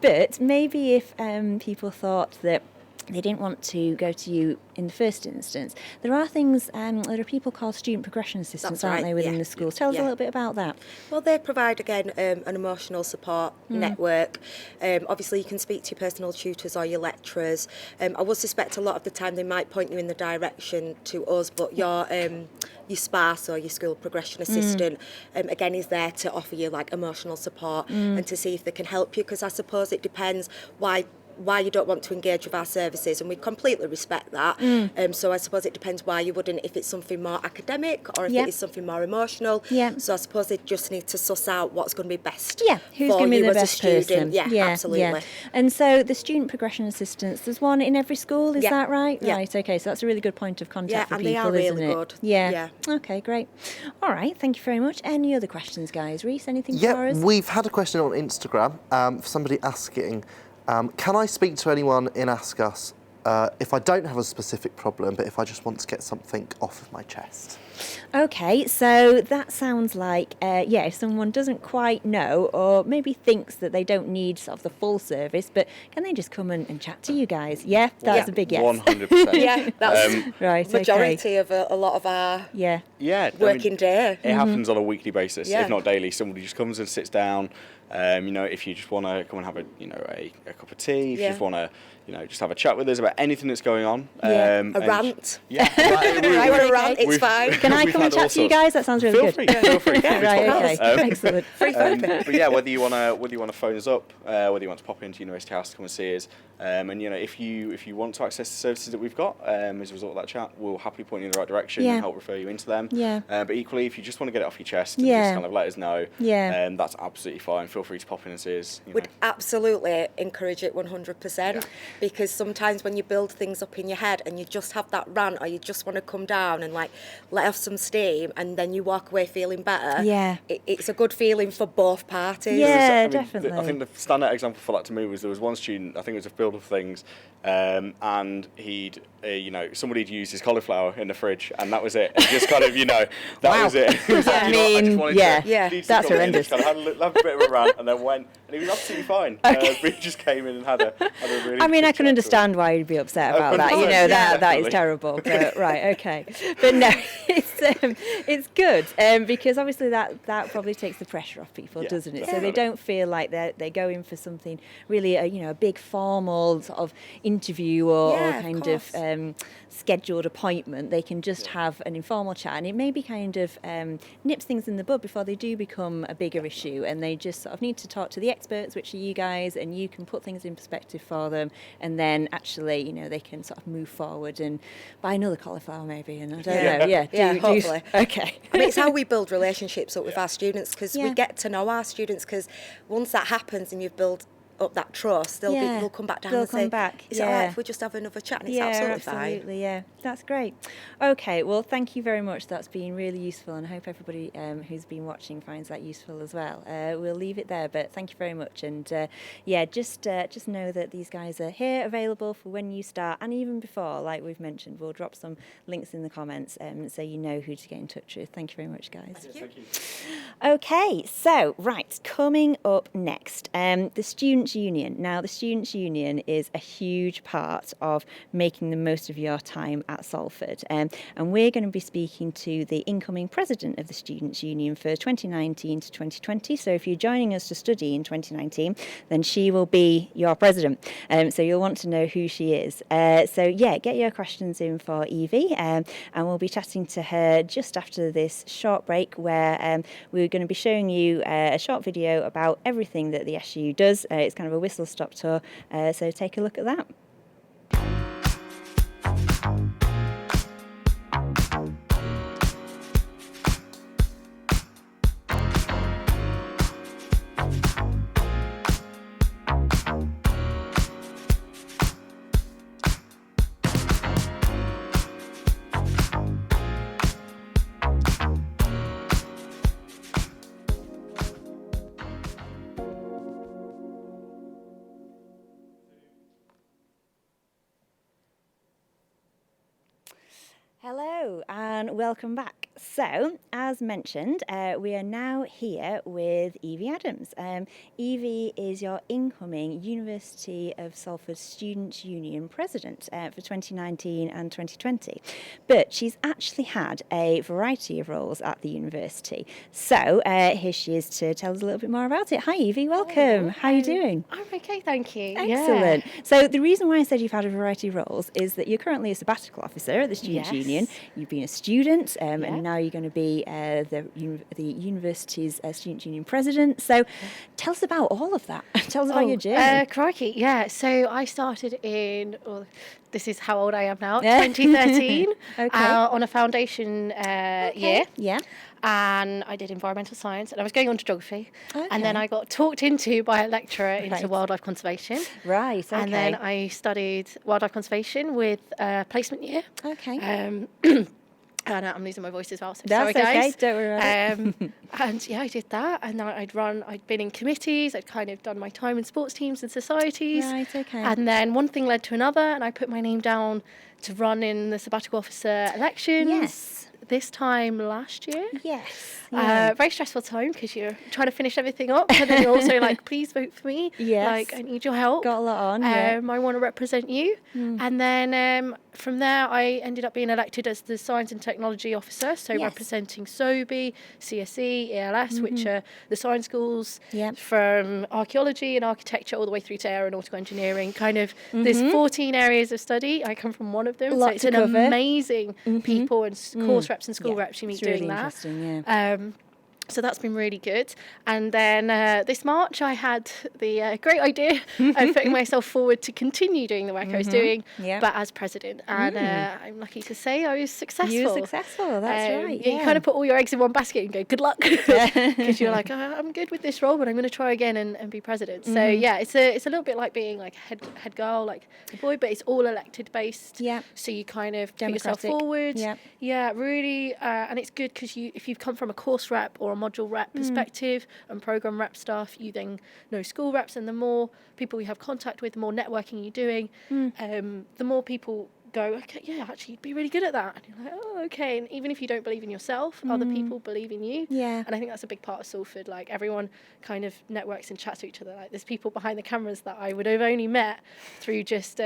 But maybe if people thought that they didn't want to go to you in the first instance, there are things, there are people called student progression assistants, That's aren't right, they, within yeah. the schools? Tell us a little bit about that. Well, they provide, again, an emotional support network. Obviously, you can speak to your personal tutors or your lecturers. I would suspect a lot of the time they might point you in the direction to us, but your SPAS or your school progression assistant, again, is there to offer you like emotional support and to see if they can help you, because I suppose it depends why you don't want to engage with our services, and we completely respect that. So I suppose it depends why you wouldn't, if it's something more academic or if it is something more emotional. So I suppose they just need to suss out what's going to be best Who's for going to be you the as a best student. person? Yeah, absolutely. And so the student progression assistants, there's one in every school, is that right? Yeah. Right, okay, so that's a really good point of contact for and people, they are really isn't it? good. Yeah. Okay, great. All right, thank you very much. Any other questions, guys? Reese, anything for us? Yeah, we've had a question on Instagram for somebody asking, can I speak to anyone in Ask Us if I don't have a specific problem, but if I just want to get something off of my chest? Okay, so that sounds like, if someone doesn't quite know or maybe thinks that they don't need sort of the full service, but can they just come and chat to you guys? Yeah, that's a big yes. 100%. Yeah, that's Right, majority of a lot of our working day. It happens on a weekly basis, Yeah. if not daily. Somebody just comes and sits down. If you just want to come and have a cup of tea, if you just want to, just have a chat with us about anything that's going on. A rant. Yeah, I want to rant, it's fine. Can I come and chat to you guys? That sounds really Feel good. free, feel free. Right, okay, excellent. But yeah, whether you want to phone us up, whether you want to pop into University House to come and see us, and if you want to access the services that we've got as a result of that chat, we'll happily point you in the right direction and help refer you into them. But equally, if you just want to get it off your chest and just kind of let us know, that's absolutely fine. Feel free to pop in and see us. Would absolutely encourage it 100%, because sometimes when you build things up in your head and you just have that rant, or you just want to come down and like let off some steam, and then you walk away feeling better, it's a good feeling for both parties. Definitely. I think the standout example for that to me was there was one student, I think it was a field of things, and he'd somebody'd used his cauliflower in the fridge, and that was it. And just kind of, that was it. It was like, I just wanted to that's horrendous. Kind of have a bit of a rant, and then went, and he was absolutely fine. But he just came in and had a really. I mean, I good can chat understand why you'd be upset about that. That is definitely. terrible. But right, okay. But no, it's good because obviously that probably takes the pressure off people, doesn't it? So they don't feel like they're going for something really, a big formal sort of interview or kind of scheduled appointment. They can just have an informal chat, and it maybe kind of nips things in the bud before they do become a bigger issue, and they just sort of need to talk to the experts, which are you guys, and you can put things in perspective for them, and then actually, they can sort of move forward and buy another cauliflower maybe, and I don't know. Hopefully. Okay. I mean, it's how we build relationships up with our students, because we get to know our students, because once that happens and you've built up that trust, they'll come back down they'll and come say, back. is it all right if we just have another chat? And it's absolutely fine. Yeah, that's great. Okay, well, thank you very much. That's been really useful, and I hope everybody who's been watching finds that useful as well. We'll leave it there, but thank you very much. And just know that these guys are here, available for when you start, and even before, like we've mentioned. We'll drop some links in the comments so you know who to get in touch with. Thank you very much, guys. Thank you. Okay, so right, coming up next, the Students' Union. Now, the Students' Union is a huge part of making the most of your time at Salford, and we're going to be speaking to the incoming president of the Students' Union for 2019 to 2020. So if you're joining us to study in 2019, then she will be your president. So you'll want to know who she is. So yeah, get your questions in for Evie, and we'll be chatting to her just after this short break, where we're going to be showing you a short video about everything that the SU does. It's kind of a whistle-stop tour, so take a look at that. Hello and welcome back. So, as mentioned, we are now here with Evie Adams. Evie is your incoming University of Salford Students' Union President for 2019 and 2020. But she's actually had a variety of roles at the university. So, here she is to tell us a little bit more about it. Hi Evie, welcome. Hello. How are you doing? I'm okay, thank you. Excellent. Yeah. So the reason why I said you've had a variety of roles is that you're currently a sabbatical officer at the Students' Yes. Union. You've been a student, Yeah. and now you're going to be the university's Students' Union president. So tell us about all of that. Tell us about your journey. Crikey, yeah. So I started in, this is how old I am now, Yeah. 2013, Okay. on a foundation year. Yeah. And I did environmental science, and I was going on to geography. Okay. And then I got talked into by a lecturer into Right. wildlife conservation. Right. Okay. And then I studied wildlife conservation with placement year. Okay. And I'm losing my voice as well, so That's sorry okay, guys. don't worry about it. And yeah, I did that, and then I'd been in committees, I'd kind of done my time in sports teams and societies. Right. Okay. And then one thing led to another, and I put my name down to run in the sabbatical officer elections. Yes. This time last year. Yes. Yeah. Very stressful time because you're trying to finish everything up, and then you're also like, please vote for me. Yes. Like, I need your help. Got a lot on. Yeah. I want to represent you. And then from there, I ended up being elected as the Science and Technology Officer, so Yes. representing SOBI, CSE, ELS, which are the science schools, Yep. from archaeology and architecture all the way through to aeronautical engineering. Kind of, there's 14 areas of study. I come from one of them, Lot so it's to an cover. amazing people and course reps and school Yeah, reps you meet it's really doing that. interesting, yeah. So that's been really good. And then this March, I had the great idea of putting myself forward to continue doing the work I was doing, Yeah. but as president. And I'm lucky to say I was successful. You were successful, that's right. You kind of put all your eggs in one basket and go, good luck. Because you're like, I'm good with this role, but I'm going to try again and be president. So yeah, it's a little bit like being like head girl, like a boy, but it's all elected based. Yeah. So you kind of put yourself Democratic. forward. Yeah. Yeah, really. And it's good because if you've come from a course rep or a module rep perspective and program rep stuff, you then know school reps, and the more people you have contact with, the more networking you're doing, the more people go, okay, yeah, actually, you'd be really good at that. And you're like, oh, okay. And even if you don't believe in yourself, other people believe in you. Yeah. And I think that's a big part of Salford. Like, everyone kind of networks and chats to each other. Like, there's people behind the cameras that I would have only met through just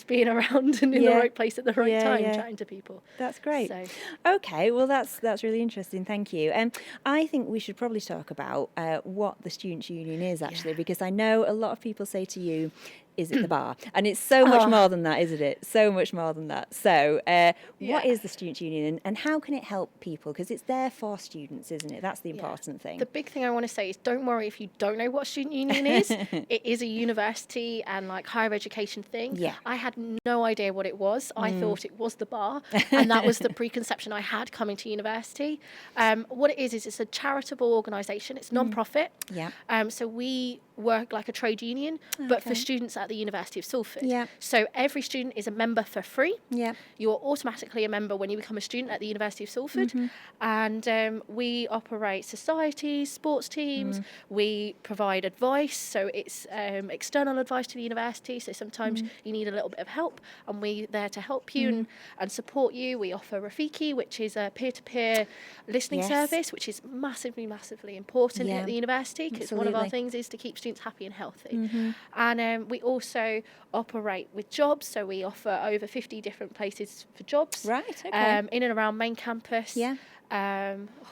being around and in the Yeah. right place at the right Yeah, time, yeah. chatting to people. That's great. So, Okay, well that's really interesting. Thank you. I think we should probably talk about what the Students' Union is actually, because I know a lot of people say to you, "Is it the bar?" And it's so much more than that, isn't it? So much more than that. So, what is the Students' Union, and how can it help people? Because it's there for students, isn't it? That's the important thing. the big thing I want to say is, don't worry if you don't know what student union is. It is a university and like higher education thing. Yeah. I had no idea what it was. I thought it was the bar, and that was the preconception I had coming to university. What it is it's a charitable organisation. It's non-profit. Yeah. So we work like a trade union, but for students at the University of Salford. So every student is a member for free. You're automatically a member when you become a student at the University of Salford. And we operate societies, sports teams. We provide advice, so it's external advice to the university. So sometimes you need a little bit of help, and we're there to help you and support you. We offer Rafiki, which is a peer-to-peer listening service, which is massively, massively important at the university, because one of our things is to keep students happy and healthy. And we also operate with jobs, so we offer over 50 different places for jobs in and around main campus.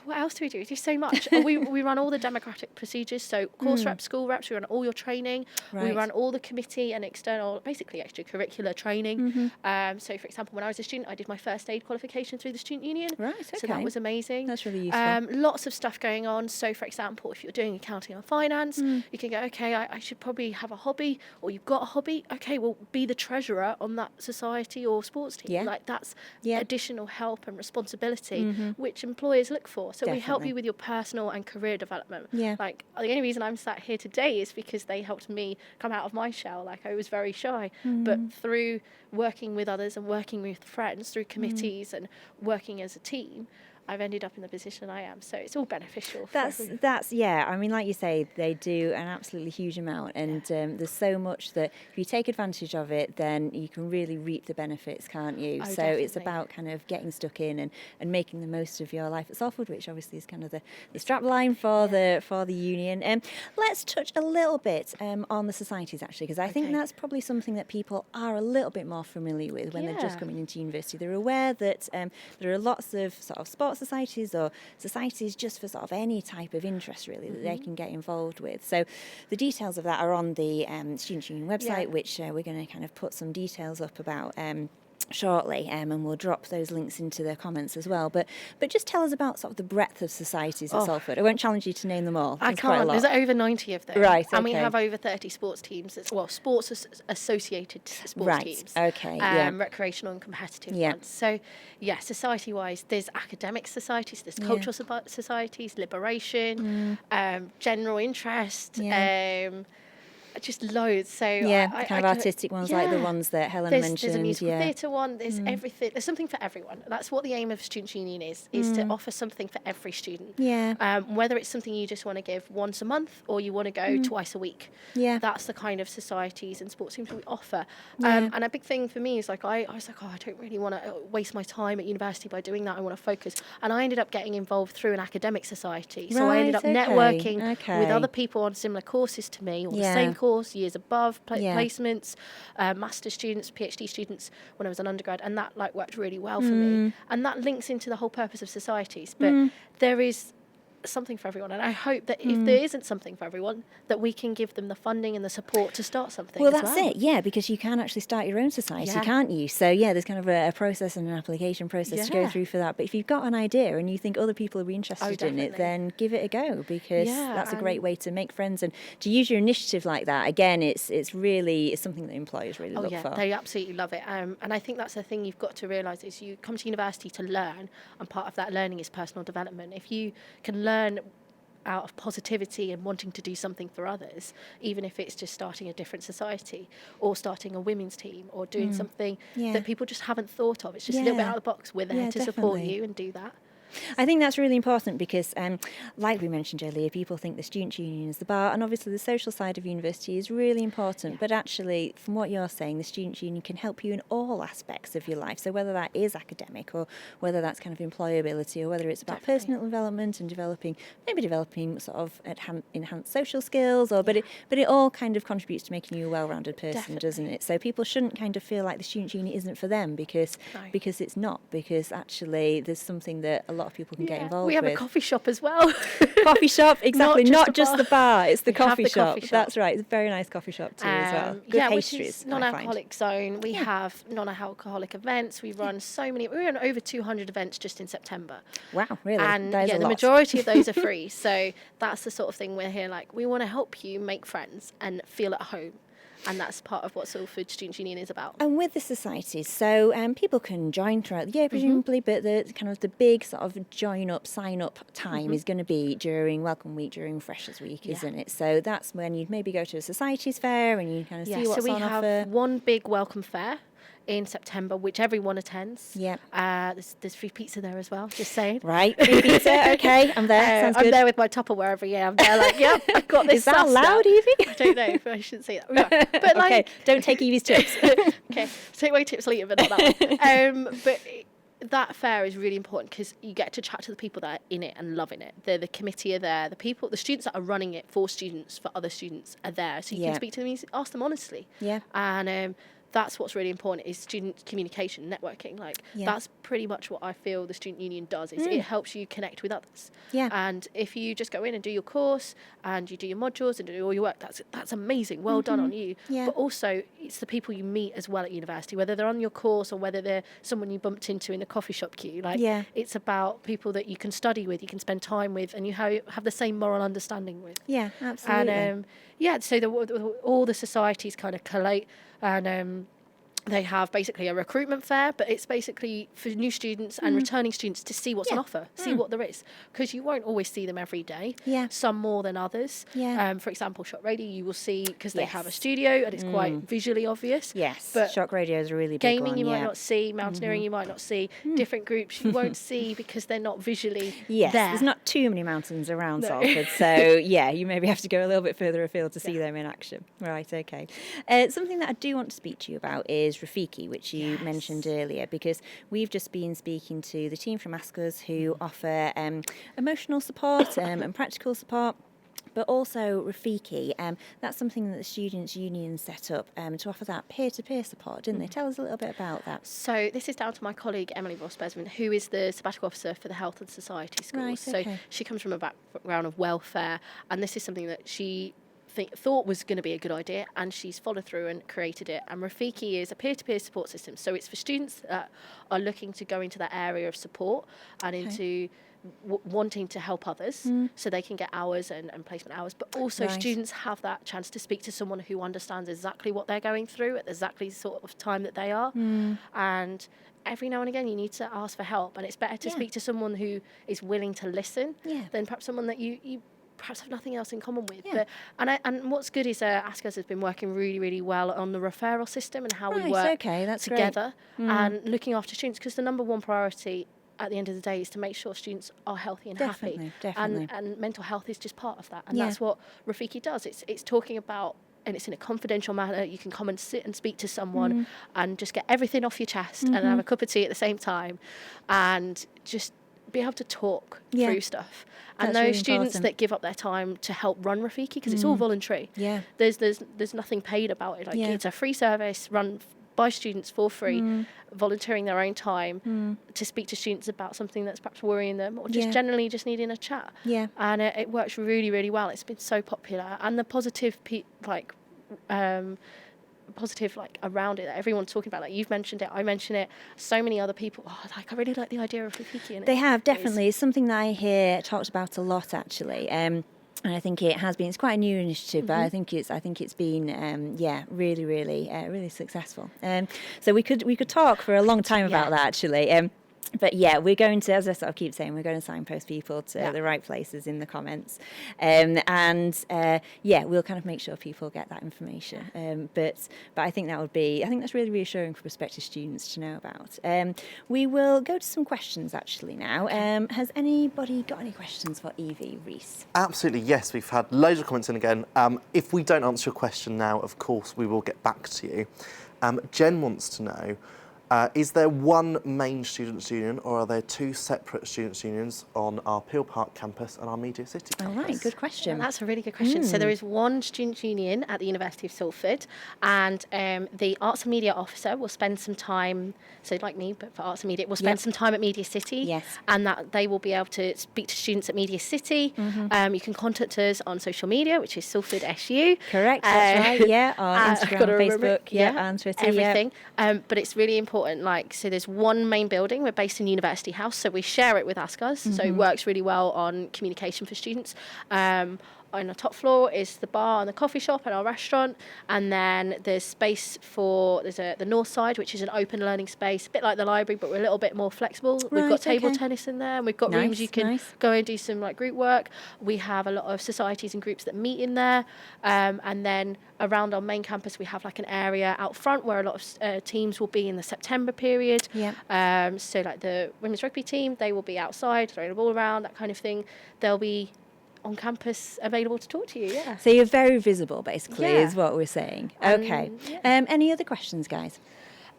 What else do we do? We do so much. We run all the democratic procedures, so course reps, school reps, we run all your training, we run all the committee and external, basically extracurricular training. So for example, when I was a student, I did my first aid qualification through the student union. So that was amazing. That's really useful. Lots of stuff going on. So for example, if you're doing accounting and finance, you can go, okay, I should probably have a hobby, or you've got a hobby, okay, well, be the treasurer on that society or sports team. Like that's additional help and responsibility, which employers look for. So we help you with your personal and career development. Like the only reason I'm sat here today is because they helped me come out of my shell. Like I was very shy, but through working with others and working with friends, through committees and working as a team, I've ended up in the position I am. So it's all beneficial. That's yeah. I mean, like you say, they do an absolutely huge amount, and there's so much that if you take advantage of it, then you can really reap the benefits, can't you? So it's about kind of getting stuck in and making the most of your life at Salford, which obviously is kind of the strap line for the union. Let's touch a little bit on the societies, actually, because I think that's probably something that people are a little bit more familiar with when they're just coming into university. They're aware that there are lots of sort of sports societies or societies just for sort of any type of interest really that they can get involved with. So the details of that are on the Students' Union website, which we're going to kind of put some details up about shortly, and we'll drop those links into the comments as well. But just tell us about sort of the breadth of societies at Salford. I won't challenge you to name them all. I can't. There's over 90 of them. Right, and we have over 30 sports teams. Sports associated sports teams. Recreational and competitive ones. So, society-wise, there's academic societies, there's cultural societies, liberation, general interest, just loads. So kind of artistic ones like the ones that Helen mentioned. There's a musical theatre one. There's everything. There's something for everyone. That's what the aim of Students' Union is to offer something for every student. Whether it's something you just want to give once a month or you want to go twice a week. That's the kind of societies and sports teams that we offer. And a big thing for me is like I was like, I don't really want to waste my time at university by doing that. I want to focus. And I ended up getting involved through an academic society. So I ended up networking with other people on similar courses to me or the same course, years above, placements, master's students, PhD students when I was an undergrad, and that like worked really well for me. And that links into the whole purpose of societies. But there is something for everyone, and I hope that if there isn't something for everyone, that we can give them the funding and the support to start something. Well, that's it, because you can actually start your own society, can't you? So there's kind of a process and an application process to go through for that. But if you've got an idea and you think other people will be interested in it, then give it a go, because that's a great way to make friends and to use your initiative like that. Again, it's something that employers really look for. They absolutely love it, and I think that's the thing you've got to realise is you come to university to learn, and part of that learning is personal development. If you can learn out of positivity and wanting to do something for others, even if it's just starting a different society or starting a women's team or doing something that people just haven't thought of. It's just a little bit out of the box. We're there to support you and do that. I think that's really important because, like we mentioned earlier, people think the Students' Union is the bar, and obviously the social side of university is really important. But actually, from what you're saying, the Students' Union can help you in all aspects of your life. So whether that is academic or whether that's kind of employability or whether it's about personal development and developing sort of enhanced social skills, but it all kind of contributes to making you a well-rounded person, doesn't it? So people shouldn't kind of feel like the Students' Union isn't for them because it's not, because actually there's something that a lot of people can get involved with. We have a coffee shop as well. Coffee shop, exactly. Not just the bar, it's the We have coffee the shop. coffee shop. That's right. It's a very nice coffee shop too as well. Good pastries. Which is non-alcoholic zone. We have non-alcoholic events. We run we run over 200 events just in September. Wow, really? And that is a the lot. majority of those are free. So that's the sort of thing we're here like, we want to help you make friends and feel at home. And that's part of what Salford Students' Union is about. And with the societies, so people can join throughout the year, presumably, but the big sort of join up, sign up time is going to be during Welcome Week, during Freshers Week, isn't it? So that's when you'd maybe go to a societies fair and you kind of see what's so we on have offer. one big welcome fair in September, which everyone attends. Yeah. There's free pizza there as well, just saying. Right, free pizza, okay, I'm there, sounds I'm good. there with my Tupperware every year. I'm there like, yep, I've got this. Is that sussed allowed, out. Evie? I don't know if I should say that. Yeah. But like, Okay, don't take Evie's tips. okay, take my tips later, but not that one. That fair is really important because you get to chat to the people that are in it and loving it. The committee are there. The students that are running it for students, for other students are there. So you can speak to them and ask them honestly. Yeah. And that's what's really important is student communication, networking. That's pretty much what I feel the Student Union does. Is it helps you connect with others. Yeah. And if you just go in and do your course and you do your modules and do all your work, that's amazing. Well done on you. Yeah. But also it's the people you meet as well at university, whether they're on your course or whether they're someone you bumped into in a coffee shop queue. It's about people that you can study with, you can spend time with, and you have the same moral understanding with. Yeah, absolutely. And so all the societies kind of collate, and they have basically a recruitment fair, but it's basically for new students and returning students to see what's on offer, see what there is, because you won't always see them every day. Yeah. Some more than others. Yeah. For example, Shock Radio, you will see because they have a studio and it's quite visually obvious. Yes, But Shock Radio is a really big gaming one, you might not see, mountaineering you might not see, different groups you won't see because they're not visually Yes, there. there's not too many mountains around No. Salford, so you maybe have to go a little bit further afield to see them in action. Right, okay. Something that I do want to speak to you about is Rafiki, which you mentioned earlier, because we've just been speaking to the team from Askus who offer emotional support and practical support. But also Rafiki, that's something that the Students' Union set up to offer that peer-to-peer support, didn't they? Tell us a little bit about that. So this is down to my colleague Emily Ross-Besman, who is the sabbatical officer for the Health and Society Schools. Right, So okay. she comes from a background of welfare, and this is something that she thought was going to be a good idea, and she's followed through and created it. And Rafiki is a peer-to-peer support system, so it's for students that are looking to go into that area of support and into wanting to help others, so they can get hours and placement hours, but also students have that chance to speak to someone who understands exactly what they're going through at exactly sort of time that they are. And every now and again you need to ask for help, and it's better to speak to someone who is willing to listen than perhaps someone that you perhaps have nothing else in common with. Yeah. But and what's good is Askus has been working really, really well on the referral system and how we work that's together and looking after students, because the number one priority at the end of the day is to make sure students are healthy and happy. Definitely. And mental health is just part of that. And that's what Rafiki does. It's talking about, and it's in a confidential manner. You can come and sit and speak to someone and just get everything off your chest and have a cup of tea at the same time and just be able to talk through stuff. And That's those really students important. that give up their time to help run Rafiki, because it's all voluntary. Yeah. There's nothing paid about it. It's a free service run by students for free, volunteering their own time to speak to students about something that's perhaps worrying them, or just generally just needing a chat. Yeah. And it works really, really well. It's been so popular, and the positive around it that everyone's talking about, like you've mentioned it, I mention it, so many other people, I really like the idea of Rafiki. And They have, definitely. It's something that I hear talked about a lot, actually. And I think it has been. It's quite a new initiative, but I think it's been really, really successful. So we could talk for a long time about that, actually. But we're going to, as I sort of keep saying, we're going to signpost people to the right places in the comments, and we'll kind of make sure people get that information. But I think that's really reassuring for prospective students to know about. We will go to some questions actually now. Has anybody got any questions for Evie, Reese? Absolutely, yes. We've had loads of comments in again. If we don't answer your question now, of course, we will get back to you. Jen wants to know, is there one main students' union, or are there two separate students' unions on our Peel Park campus and our Media City campus? All right, good question. And that's a really good question. So there is one students' union at the University of Salford, and the Arts and Media officer will spend some time, so like me, but for Arts and Media, will spend some time at Media City. Yes. And that they will be able to speak to students at Media City. You can contact us on social media, which is Salford SU. Correct, that's right, yeah, on Instagram, Facebook, and Twitter, everything. But it's really important, so there's one main building, we're based in University House, so we share it with Askus, so it works really well on communication for students. on the top floor is the bar and the coffee shop and our restaurant, and then there's space for the north side, which is an open learning space, a bit like the library, but we're a little bit more flexible. We've got table tennis in there, and we've got rooms you can go and do some like group work. We have a lot of societies and groups that meet in there, and then around our main campus we have like an area out front where a lot of teams will be in the September period. So like the women's rugby team, they will be outside throwing the ball around, that kind of thing. They'll be on campus available to talk to you. So you're very visible, basically, is what we're saying. Okay. Any other questions, guys?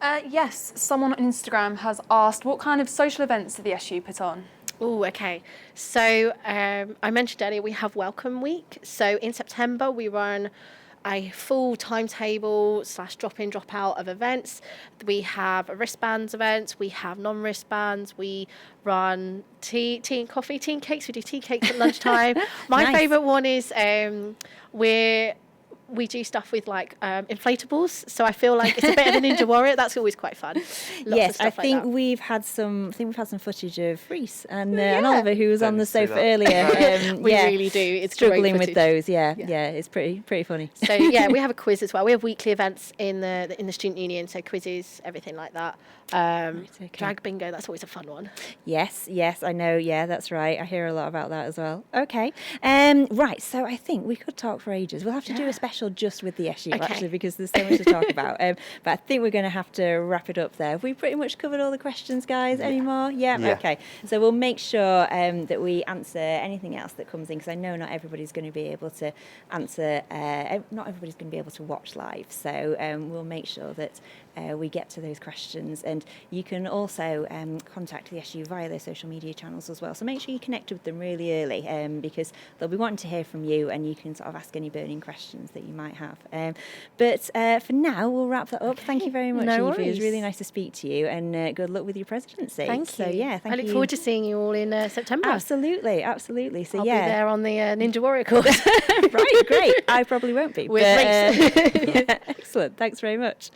Yes, someone on Instagram has asked, what kind of social events do the SU put on? Oh, okay. So I mentioned earlier we have Welcome Week. So in September we run a full timetable / drop-in, drop-out of events. We have wristbands events, we have non-wristbands, we run tea and coffee, tea and cakes. We do tea cakes at lunchtime. My favourite one is we do stuff with like inflatables, so I feel like it's a bit of a Ninja Warrior. That's always quite fun. I think we've had some footage of Reese and Oliver, who was on the sofa earlier. We really do. It's struggling with those. It's pretty funny. So we have a quiz as well. We have weekly events in the student union, so quizzes, everything like that. Drag bingo, that's always a fun one. Yes, I know. Yeah, that's right. I hear a lot about that as well. Okay, right. So I think we could talk for ages. We'll have to do a special just with the SU actually, because there's so much to talk about. But I think we're going to have to wrap it up there. Have we pretty much covered all the questions, guys? Any more? Yeah. Okay. So we'll make sure that we answer anything else that comes in, because I know not everybody's going to be able to answer. Not everybody's going to be able to watch live. So we'll make sure that we get to those questions, and you can also contact the SU via their social media channels as well. So make sure you connect with them really early, because they'll be wanting to hear from you, and you can sort of ask any burning questions that you might have. But for now, we'll wrap that up. Thank you very much, Evie. It was really nice to speak to you, and good luck with your presidency. Thank you. So thank you. I look forward to seeing you all in September. Absolutely. So I'll be there on the Ninja Warrior course. Right, great. I probably won't be. With Reese. Excellent. Thanks very much.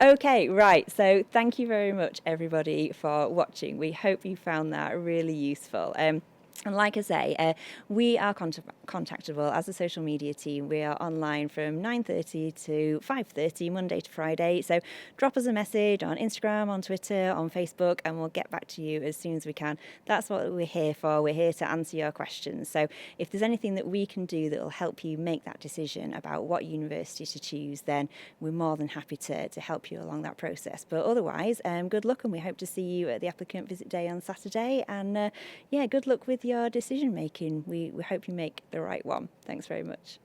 Okay, right. So thank you very much, everybody, for watching. We hope you found that really useful. And like I say, we are contactable as a social media team. We are online from 9:30 to 5:30, Monday to Friday. So drop us a message on Instagram, on Twitter, on Facebook, and we'll get back to you as soon as we can. That's what we're here for. We're here to answer your questions. So if there's anything that we can do that will help you make that decision about what university to choose, then we're more than happy to help you along that process. But otherwise, good luck, and we hope to see you at the applicant visit day on Saturday. And good luck with your decision making. We hope you make the right one. Thanks very much.